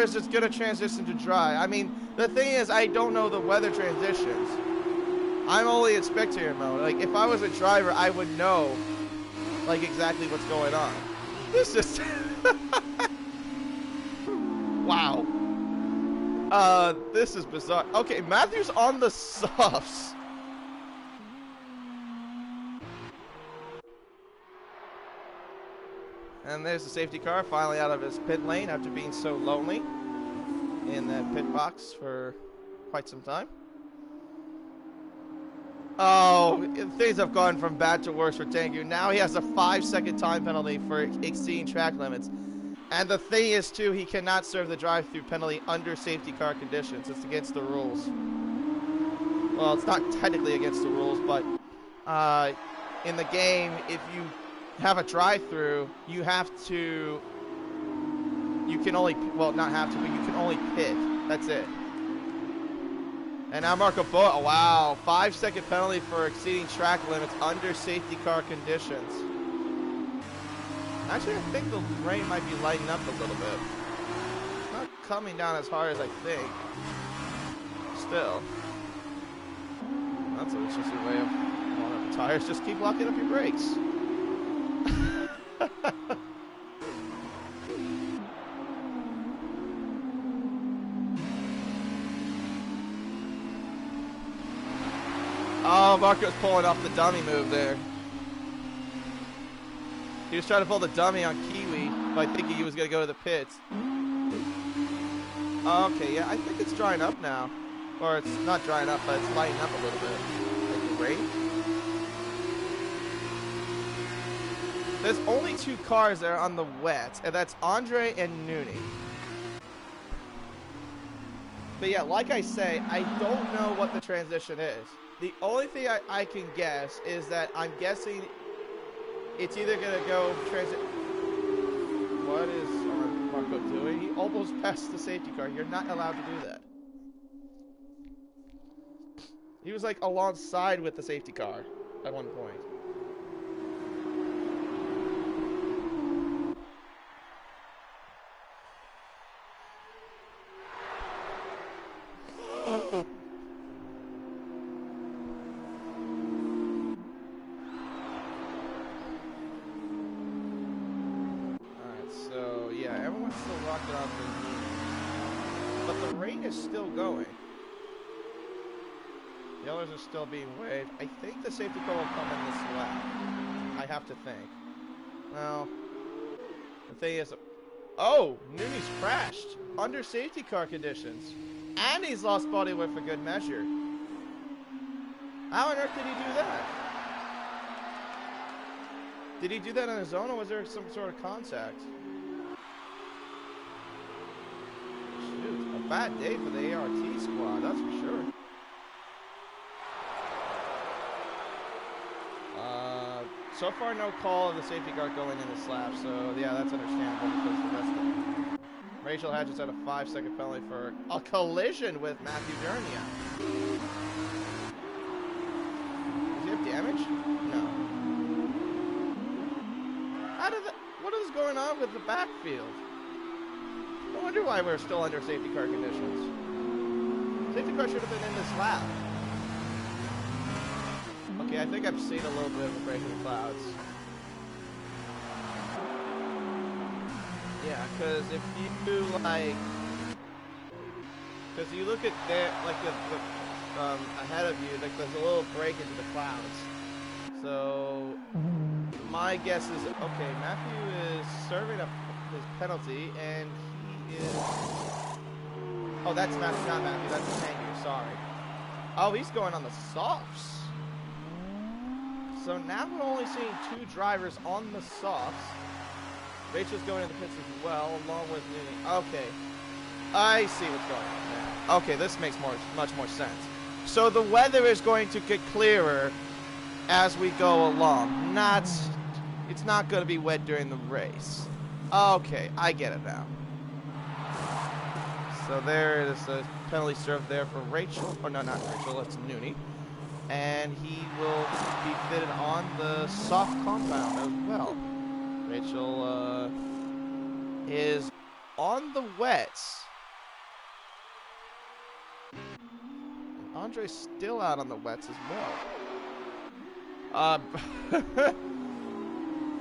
is it going to transition to dry? I mean, the thing is, I don't know the weather transitions. I'm only in spectator mode. Like, if I was a driver, I would know like exactly what's going on. This is wow. This is bizarre. Okay, Matthew's on the softs. And there's the safety car finally out of his pit lane after being so lonely in that pit box for quite some time. Oh, things have gone from bad to worse for Tengu. Now he has a 5-second time penalty for exceeding track limits. And the thing is, too, he cannot serve the drive-through penalty under safety car conditions. It's against the rules. Well, it's not technically against the rules, but in the game, if you have a drive-through, you have to, you can only, well, not have to, but you can only pit. That's it. And now Marco Boa, wow, 5-second penalty for exceeding track limits under safety car conditions. Actually, I think the rain might be lighting up a little bit. It's not coming down as hard as I think. Still. That's just a way of blowing up the tires. Just keep locking up your brakes. Oh, Marco's pulling off the dummy move there. He was trying to pull the dummy on Kiwi by thinking he was going to go to the pits. Okay, yeah, I think it's drying up now. Or it's not drying up, but it's lighting up a little bit. Like the rain. There's only 2 cars there on the wet, and that's Andre and Nooney. But yeah, like I say, I don't know what the transition is. The only thing I can guess is that I'm guessing it's either going to go transit. What is Marco doing? He almost passed the safety car. You're not allowed to do that. He was like alongside with the safety car at one point. Still going. Yellers are still being waved. I think the safety car will come in this lap. I have to think. Well, the thing is, oh, Nooney's crashed under safety car conditions, and he's lost body weight for good measure. How on earth did he do that? Did he do that on his own, or was there some sort of contact? Bad day for the ART squad, that's for sure. So far, no call of the safety car going in this lap, so yeah, that's understandable because the rest of it. Rachel Hatchett's had a 5-second penalty for a collision with Matthew Durnia. Does he have damage? No. What is going on with the backfield? No wonder why we're still under safety car conditions. Safety car should have been in this lap. Okay, I think I've seen a little bit of a break in the clouds. Yeah, because if you do like, because you look at there, like the ahead of you, like there's a little break into the clouds. So my guess is okay. Matthew is serving up his penalty, and he is. Oh, that's Matthew, not Matthew. That's Tengu. Sorry. Oh, he's going on the softs. So now we're only seeing 2 drivers on the softs. Rachel's going in the pits as well, along with Nooney. Okay, I see what's going on now. Okay, this makes much more sense. So the weather is going to get clearer as we go along. It's not going to be wet during the race. Okay, I get it now. So there is a penalty served there for Rachel. Or no, not Rachel, it's Nooney. And he will be fitted on the soft compound as well. Rachel is on the wets. Andre's still out on the wets as well.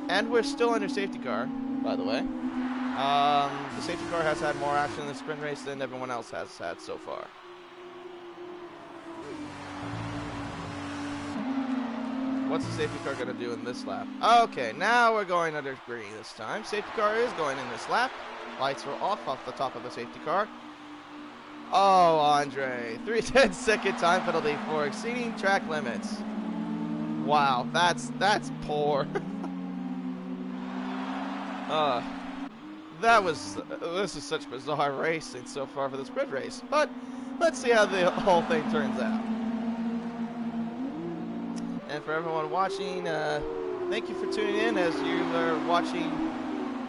And we're still under safety car, by the way. The safety car has had more action in the sprint race than everyone else has had so far. What's the safety car going to do in this lap? Okay, now we're going under green this time. Safety car is going in this lap. Lights were off the top of the safety car. Oh, Andre. 3/10-second time penalty for exceeding track limits. Wow, that's poor. This is such bizarre racing so far for the sprint race. But let's see how the whole thing turns out. And for everyone watching, thank you for tuning in as you are watching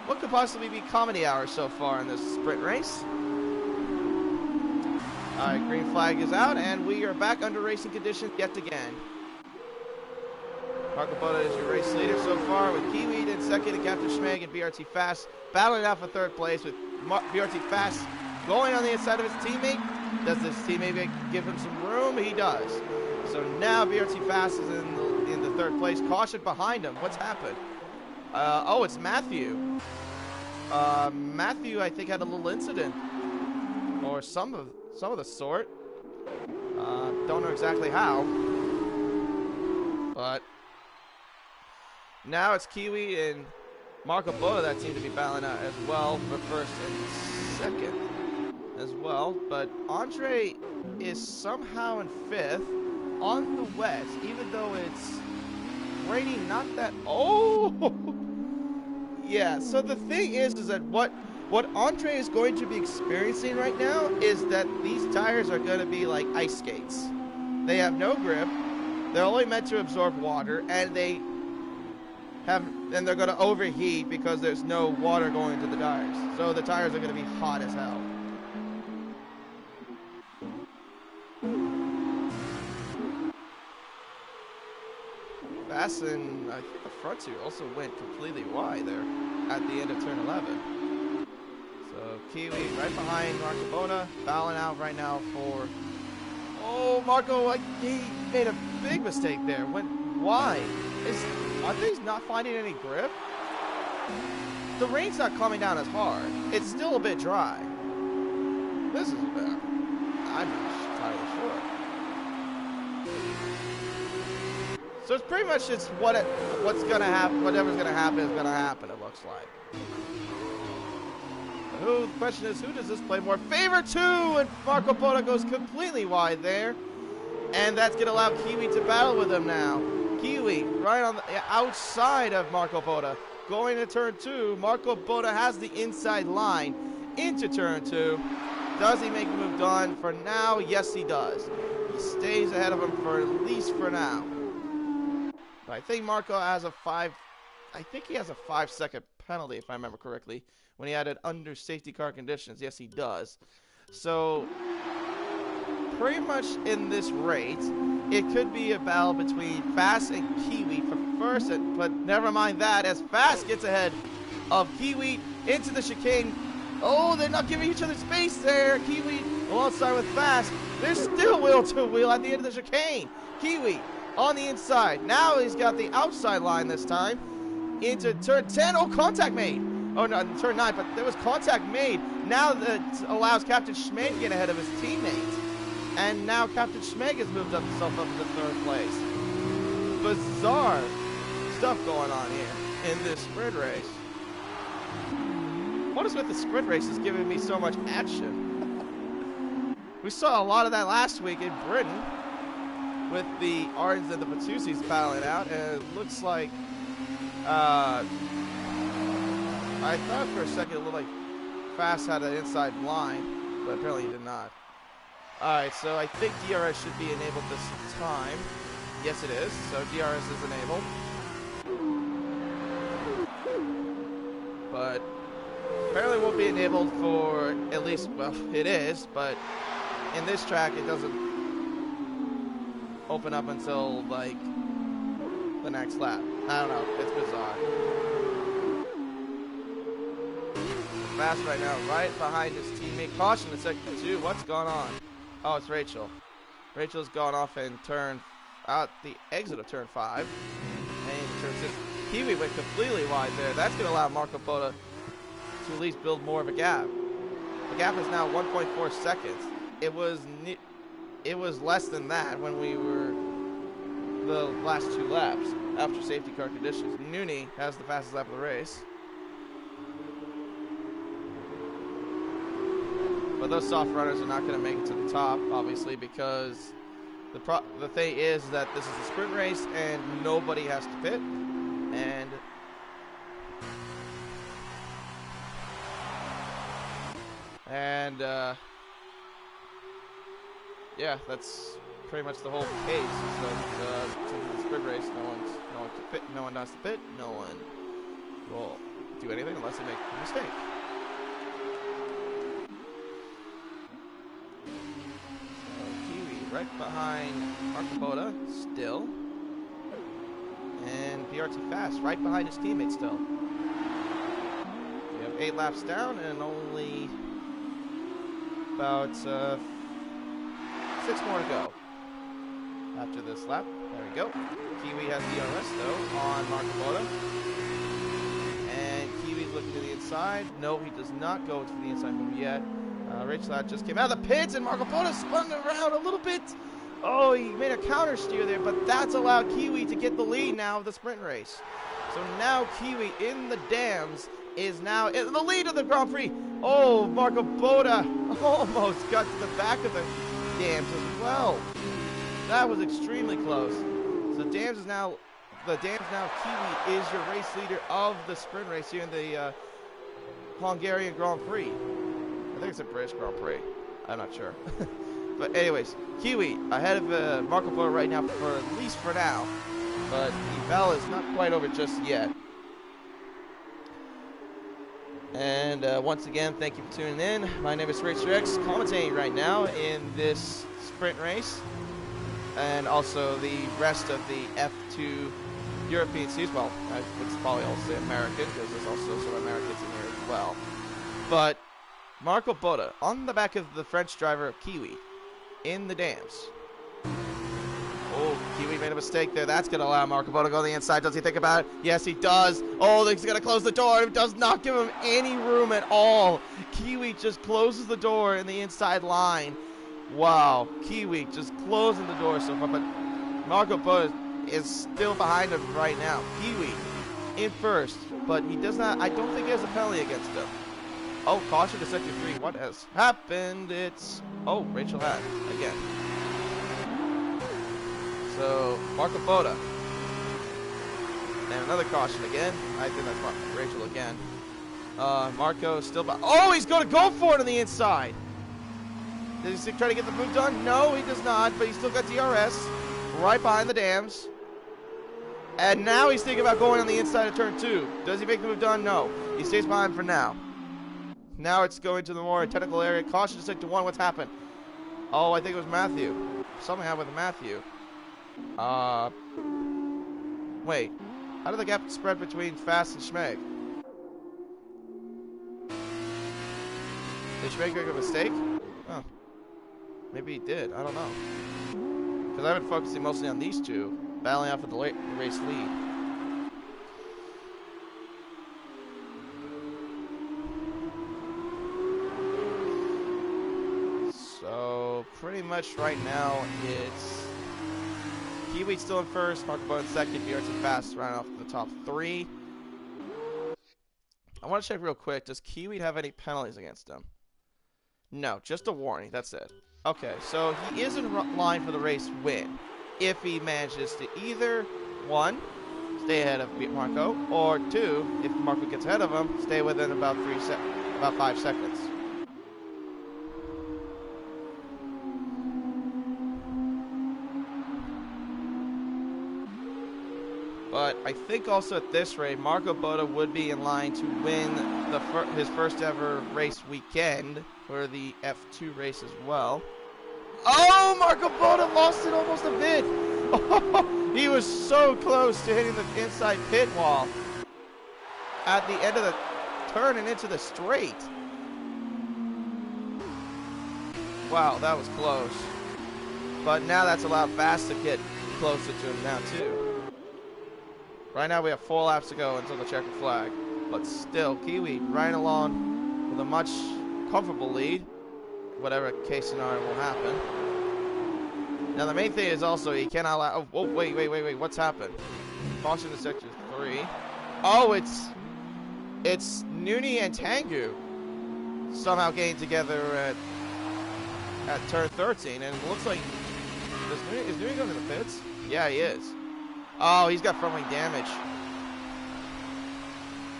what could possibly be comedy hour so far in this sprint race. Alright, green flag is out, and we are back under racing conditions yet again. Marco Boda is your race leader so far, with Kiwi in second and Captain Schmeg and BRT Fast battling out for third place, with BRT Fast going on the inside of his teammate. Does this teammate give him some room? He does. So now BRT Fast is in the third place. Caution behind him. What's happened? Oh, it's Matthew. Matthew, I think, had a little incident, or some of the sort. Don't know exactly how, but now it's Kiwi and Marco Boda that seem to be battling out as well for first and second as well. But Andre is somehow in fifth on the west, even though it's raining not that... Oh! Yeah, so the thing is that what Andre is going to be experiencing right now is that these tires are going to be like ice skates. They have no grip. They're only meant to absorb water, and they're going to overheat because there's no water going into the tires. So the tires are going to be hot as hell. Fast and I think the front two also went completely wide there at the end of turn 11. So Kiwi right behind Marco Boda, battling out right now for... Oh, Marco, he made a big mistake there. Went wide. Andre's not finding any grip. The rain's not coming down as hard. It's still a bit dry. This is bad. I'm not entirely sure. So it's pretty much just what's gonna happen. Whatever's gonna happen is gonna happen. It looks like. The question is, who does this play more favor to? And Marco Boda goes completely wide there, and that's gonna allow Kiwi to battle with him now. Kiwi right on the outside of Marco Boda, going to turn 2. Marco Boda has the inside line into turn 2. Does he make a move done for now? Yes, he does. He stays ahead of him for at least for now. But I think Marco has a 5-second penalty, if I remember correctly, when he had it under safety car conditions. Yes, he does. So, pretty much in this race, it could be a battle between Fast and Kiwi for first, but never mind that, as Fast gets ahead of Kiwi into the chicane. Oh, they're not giving each other space there. Kiwi alongside with Fast. They're still wheel to wheel at the end of the chicane. Kiwi on the inside. Now he's got the outside line this time into turn 10. Oh, contact made. Oh, no, turn 9, but there was contact made. Now that allows Captain Schmeg to get ahead of his teammates. And now Captain Schmeg has moved himself up to third place. Bizarre stuff going on here in this sprint race. What is with the sprint races giving me so much action? We saw a lot of that last week in Britain with the Ardens and the Batusis battling out, and it looks like I thought for a second it looked like Fast had an inside line, but apparently he did not. Alright, so I think DRS should be enabled this time. Yes, it is. So DRS is enabled. But apparently won't be enabled for at least, well, it is, but in this track it doesn't open up until, like, the next lap. I don't know. It's bizarre. Fast right now, right behind his teammate. Caution in second 2. What's going on? Oh, it's Rachel. Rachel's gone off and turned out the exit of turn 5. And turn 6. Kiwi went completely wide there. That's going to allow Marco Boda to at least build more of a gap. The gap is now 1.4 seconds. It was less than that when we were the last 2 laps after safety car conditions. Nooney has the fastest lap of the race. But those soft runners are not going to make it to the top, obviously, because the thing is that this is a sprint race and nobody has to pit. And yeah, that's pretty much the whole case. So since it's a sprint race, no one has to pit, no one will do anything unless they make a mistake. Right behind Marco Boda, still. And PRT Fast, right behind his teammate still. We have 8 laps down and only about 6 more to go after this lap. There we go. Kiwi has DRS though on Marco Boda. And Kiwi's looking to the inside. No, he does not go to the inside move yet. Rachel just came out of the pits, and Marco Boda spun around a little bit. Oh, he made a counter steer there, but that's allowed Kiwi to get the lead now of the sprint race. So now Kiwi in the dams is now in the lead of the Grand Prix. Oh, Marco Boda almost got to the back of the dams as well. That was extremely close. So now Kiwi is your race leader of the sprint race here in the Hungarian Grand Prix. I think it's a British Grand Prix. I'm not sure. But anyways, Kiwi ahead of Marco Boda right now, for at least for now. But the battle is not quite over just yet. And once again, thank you for tuning in. My name is Rachel X, commentating right now in this sprint race. And also the rest of the F2 European series. Well, I would probably also say American, because there's also some Americans in here as well. But Marco Boda on the back of the French driver of Kiwi in the dams. Oh, Kiwi made a mistake there. That's going to allow Marco Boda to go to the inside. Does he think about it? Yes, he does. Oh, he's going to close the door. It does not give him any room at all. Kiwi just closes the door in the inside line. Wow, Kiwi just closing the door so far. But Marco Boda is still behind him right now. Kiwi in first, but he does not. I don't think he has a penalty against him. Oh, caution to sector 3. What has happened? It's... Oh, Rachel had again. So, Marco Boda. And another caution again. I think that's Rachel again. Marco still... Oh, he's going to go for it on the inside. Does he try to get the move done? No, he does not, but he's still got DRS right behind the dams. And now he's thinking about going on the inside of turn 2. Does he make the move done? No. He stays behind for now. Now it's going to the more technical area. Caution to sector 1. What's happened? Oh, I think it was Matthew. Something happened with Matthew. Wait. How did the gap spread between Fast and Schmeg? Did Schmeg make a mistake? Oh. Maybe he did. I don't know. Because I've been focusing mostly on these two, battling out for the race lead. So, pretty much right now, it's Kiwi still in first, Marco Boda in second, BRT Fast running off the top 3. I want to check real quick, does Kiwi have any penalties against him? No, just a warning, that's it. Okay, so he is in line for the race win if he manages to either, 1, stay ahead of Marco, or 2, if Marco gets ahead of him, stay within about 5 seconds. But I think also at this rate, Marco Boda would be in line to win his first ever race weekend for the F2 race as well. Oh, Marco Boda lost it almost a bit. Oh, he was so close to hitting the inside pit wall at the end of the turn and into the straight. Wow, that was close. But now that's allowed Fast to get closer to him now too. Right now we have 4 laps to go until the checkered flag. But still, Kiwi riding along with a much comfortable lead. Whatever case scenario will happen. Now the main thing is also he cannot allow. Oh, wait. What's happened? Caution to sector 3. Oh, it's Nuni and Tengu somehow getting together at turn 13, and it looks like is Nuni going to the pits? Yeah, he is. Oh, he's got front wing damage.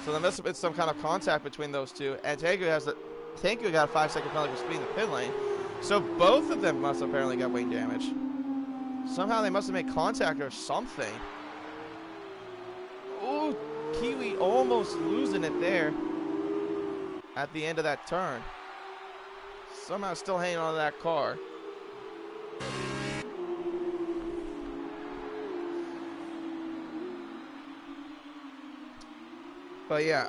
So there must have been some kind of contact between those two, and Tengu got a 5-second penalty for speeding the pit lane. So both of them must have apparently got wing damage. Somehow they must have made contact or something. Ooh, Kiwi almost losing it there at the end of that turn. Somehow still hanging on to that car. But yeah,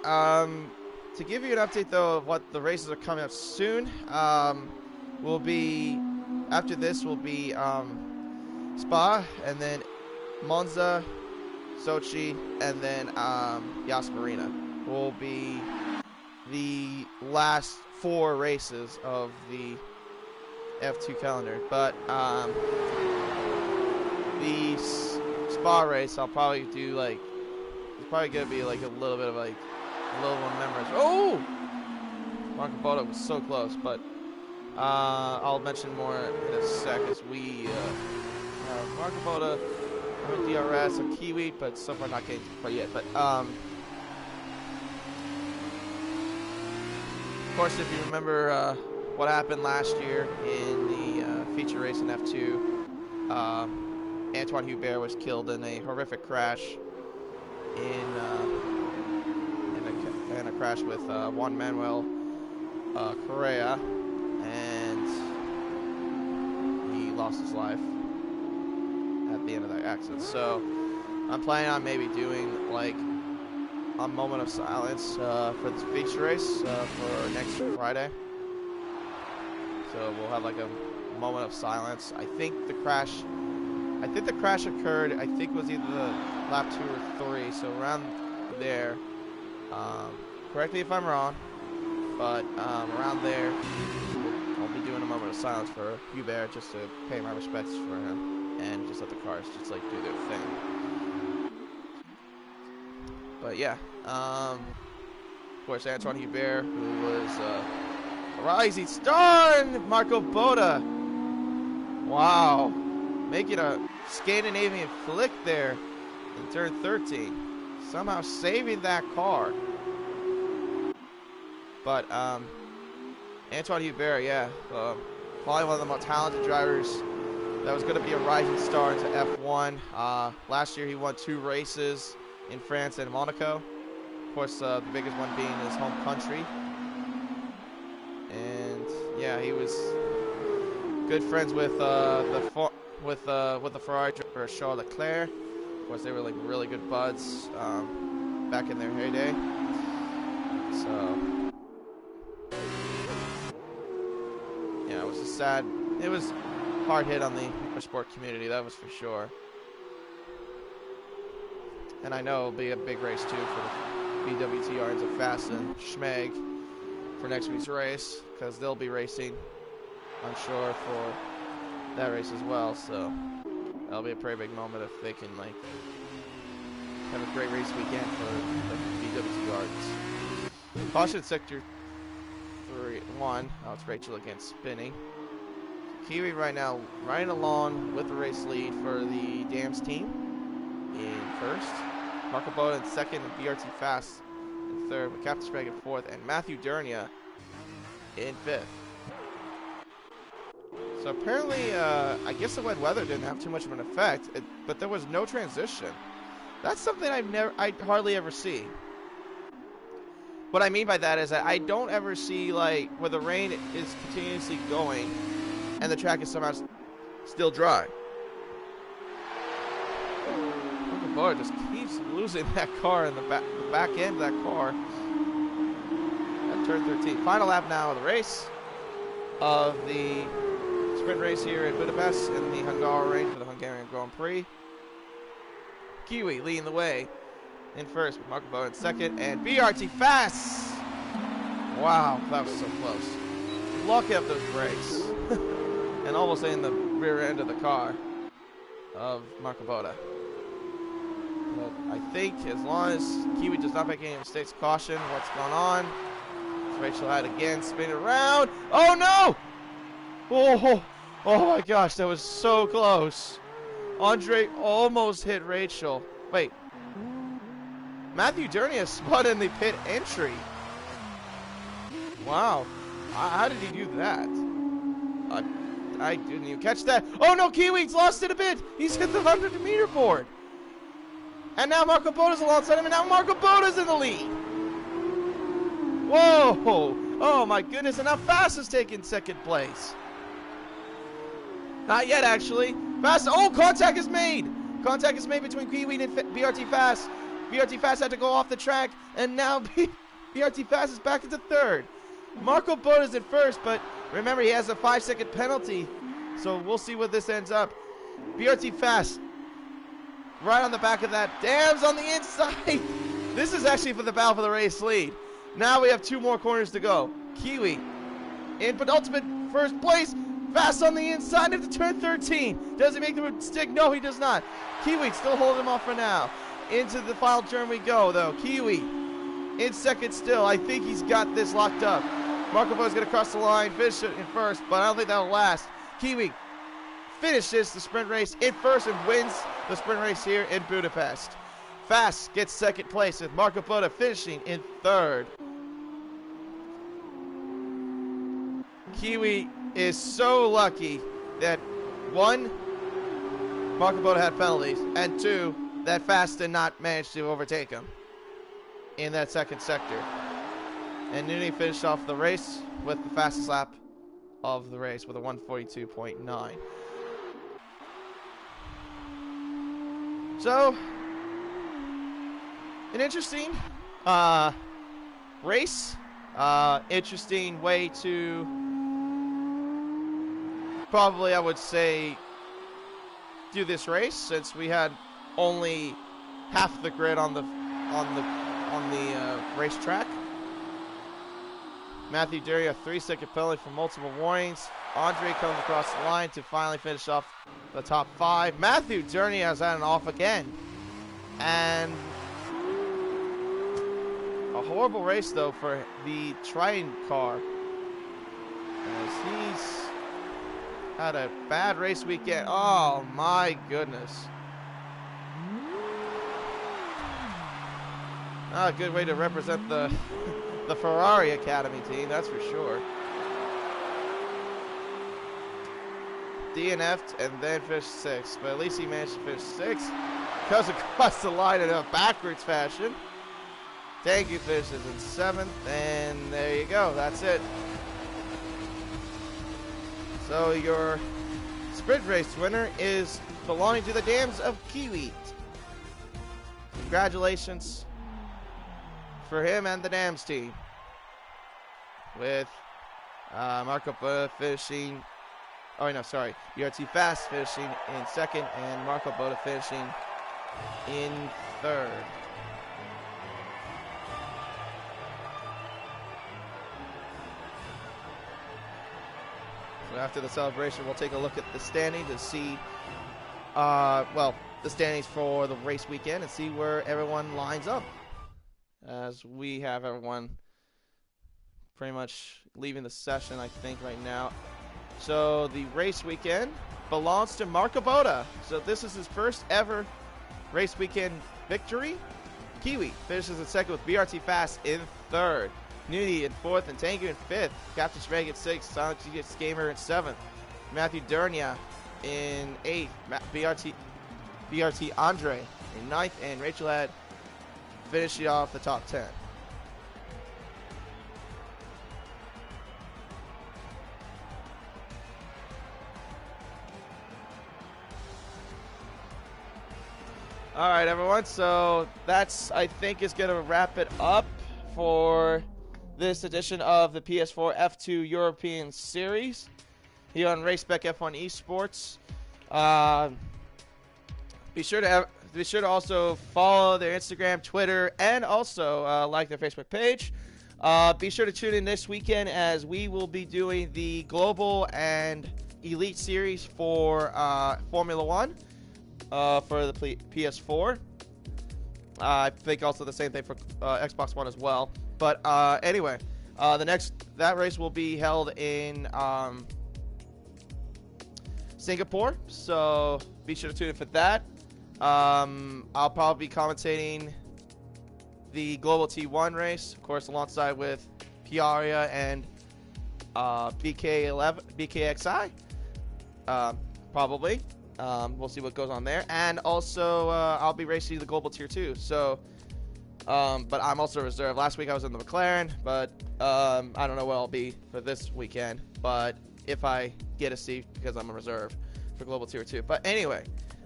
to give you an update though of what the races are coming up soon, will be after this will be Spa, and then Monza, Sochi, and then Yas Marina will be the last 4 races of the F2 calendar. But the Spa race I'll probably do like, it's probably gonna be like a little bit of like a little remembrance. Oh, Marco Bodo was so close, but I'll mention more in a sec as we have Marco Bodo, DRS, and Kiwi, but so far not getting quite yet. But of course, if you remember what happened last year in the feature race in F2, Antoine Hubert was killed in a horrific crash in a crash with Juan Manuel Correa, and he lost his life at the end of that accident. So I'm planning on maybe doing like a moment of silence for this feature race for next Friday. So we'll have like a moment of silence. I think the crash occurred, I think it was either lap 2 or 3, so around there. Correct me if I'm wrong, but around there, I'll be doing a moment of silence for Hubert just to pay my respects for him and just let the cars just like do their thing. But yeah, of course, Antoine Hubert, who was a rising star in Marco Boda. Wow. Making a Scandinavian flick there in turn 13. Somehow saving that car. But Antoine Hubert, yeah, probably one of the most talented drivers that was going to be a rising star into F1. Last year he won 2 races in France and Monaco. Of course, the biggest one being his home country. And yeah, he was good friends with the Ferrari driver Charles Leclerc. Of course, they were like really good buds back in their heyday. So yeah, it was a sad. It was hard hit on the motorsport community, that was for sure. And I know it'll be a big race too for the BWTR and Fast and Schmeg for next week's race, because they'll be racing, I'm sure, for that race as well. So that'll be a pretty big moment if they can like have a great race weekend for the BWTRs. Caution sector 1. Oh, it's Rachel again spinning. Kiwi right now riding along with the race lead for the Dams team in first. Marco Boda in second, and BRT Fast in third, with Captain Sprague in fourth, and Matthew Durnia in fifth. So apparently, I guess the wet weather didn't have too much of an effect, but there was no transition. That's something I hardly ever see. What I mean by that is that I don't ever see like where the rain is continuously going and the track is somehow still dry. Boy, just keeps losing that car in the back end of that car at turn 13. Final lap now of the race of the sprint race here at Budapest in the Hungarian for the Hungarian Grand Prix. Kiwi leading the way in first, with Marco Boda in second, and BRT Fast. Wow, that was so close. Luck up those brakes. And almost in the rear end of the car of Marco Boda. But I think as long as Kiwi does not make any mistakes, caution, what's going on? Rachel had again, spin around. Oh no! Oh my gosh, that was so close. Andre almost hit Rachel. Wait. Matthew Dernia spun in the pit entry. Wow. How did he do that? I didn't even catch that. Oh no, Kiwi's lost it a bit. He's hit the 100-meter board. And now Marco Boda's alongside him, and now Marco Boda's in the lead. Whoa! Oh my goodness, and now Fast is taking second place. Not yet, actually. Fast, oh, contact is made! Contact is made between Kiwi and BRT Fast. BRT Fast had to go off the track, and now BRT Fast is back into third. Marco Boda's in first, but remember, he has a 5-second penalty, so we'll see what this ends up. BRT Fast, right on the back of that. Dams on the inside. This is actually for the battle for the race lead. Now we have 2 more corners to go. Kiwi in penultimate first place. Fast on the inside into turn 13. Does he make the stick? No, he does not. Kiwi still holding him off for now. Into the final turn we go, though. Kiwi in second still. I think he's got this locked up. Marco Boda's going to cross the line, finish it in first, but I don't think that'll last. Kiwi finishes the sprint race in first and wins the sprint race here in Budapest. Fast gets second place with Marco Boda finishing in third. Kiwi is so lucky that 1, Marco Boda had penalties, and 2, that Fast did not manage to overtake him in that second sector. And Nuni finished off the race with the fastest lap of the race with a 1:42.9. So, an interesting race. Interesting way to probably, I would say, do this race, since we had only half the grid on the racetrack. Matthew Dury, a 3-second penalty for multiple warnings. Andre comes across the line to finally finish off the top 5. Matthew Dury has had an off again. And a horrible race, though, for the Triton car, as he's had a bad race weekend. Oh, my goodness. Not a good way to represent the Ferrari Academy team, that's for sure. DNF'd and then finished 6th, but at least he managed to finish 6th. Goes across the line in a backwards fashion. Tangu finishes in 7th, and there you go, that's it. So your sprint race winner is belonging to the Dams of Kiwi. Congratulations for him and the Dams team, with Marco Boda finishing, BRT Fast finishing in second and Marco Boda finishing in third. So after the celebration, we'll take a look at the standings to see, the standings for the race weekend and see where everyone lines up, as we have everyone pretty much leaving the session, I think, right now. So the race weekend belongs to Marco Boda. So this is his first ever race weekend victory. Kiwi finishes in second with BRT Fast in third. Nudie in fourth and Tangu in fifth. Captain Sprague at sixth. Silent GS Gamer in seventh. Matthew Durnia in eighth. BRT Andre in ninth. And Rachel had finishing off the top 10. All right, everyone. So that's, I think, is going to wrap it up for this edition of the PS4 F2 European Series here on Spec F1 Esports. Be sure to be sure to also follow their Instagram, Twitter, and also like their Facebook page. Be sure to tune in this weekend as we will be doing the Global and Elite Series for Formula One for the PS4. I think also the same thing for Xbox One as well. But anyway, that race will be held in Singapore, so be sure to tune in for that. I'll probably be commentating the Global T1 race, of course, alongside with Piaria and BKXI. Probably. We'll see what goes on there. And also, I'll be racing the Global Tier 2. So, but I'm also reserved. Last week I was in the McLaren, but I don't know where I'll be for this weekend. But if I get a seat, because I'm a reserve for Global Tier 2. But anyway,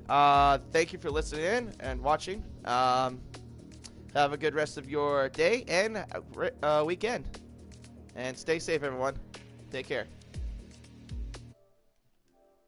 thank you for listening in and watching. Have a good rest of your day and weekend. And stay safe, everyone. Take care.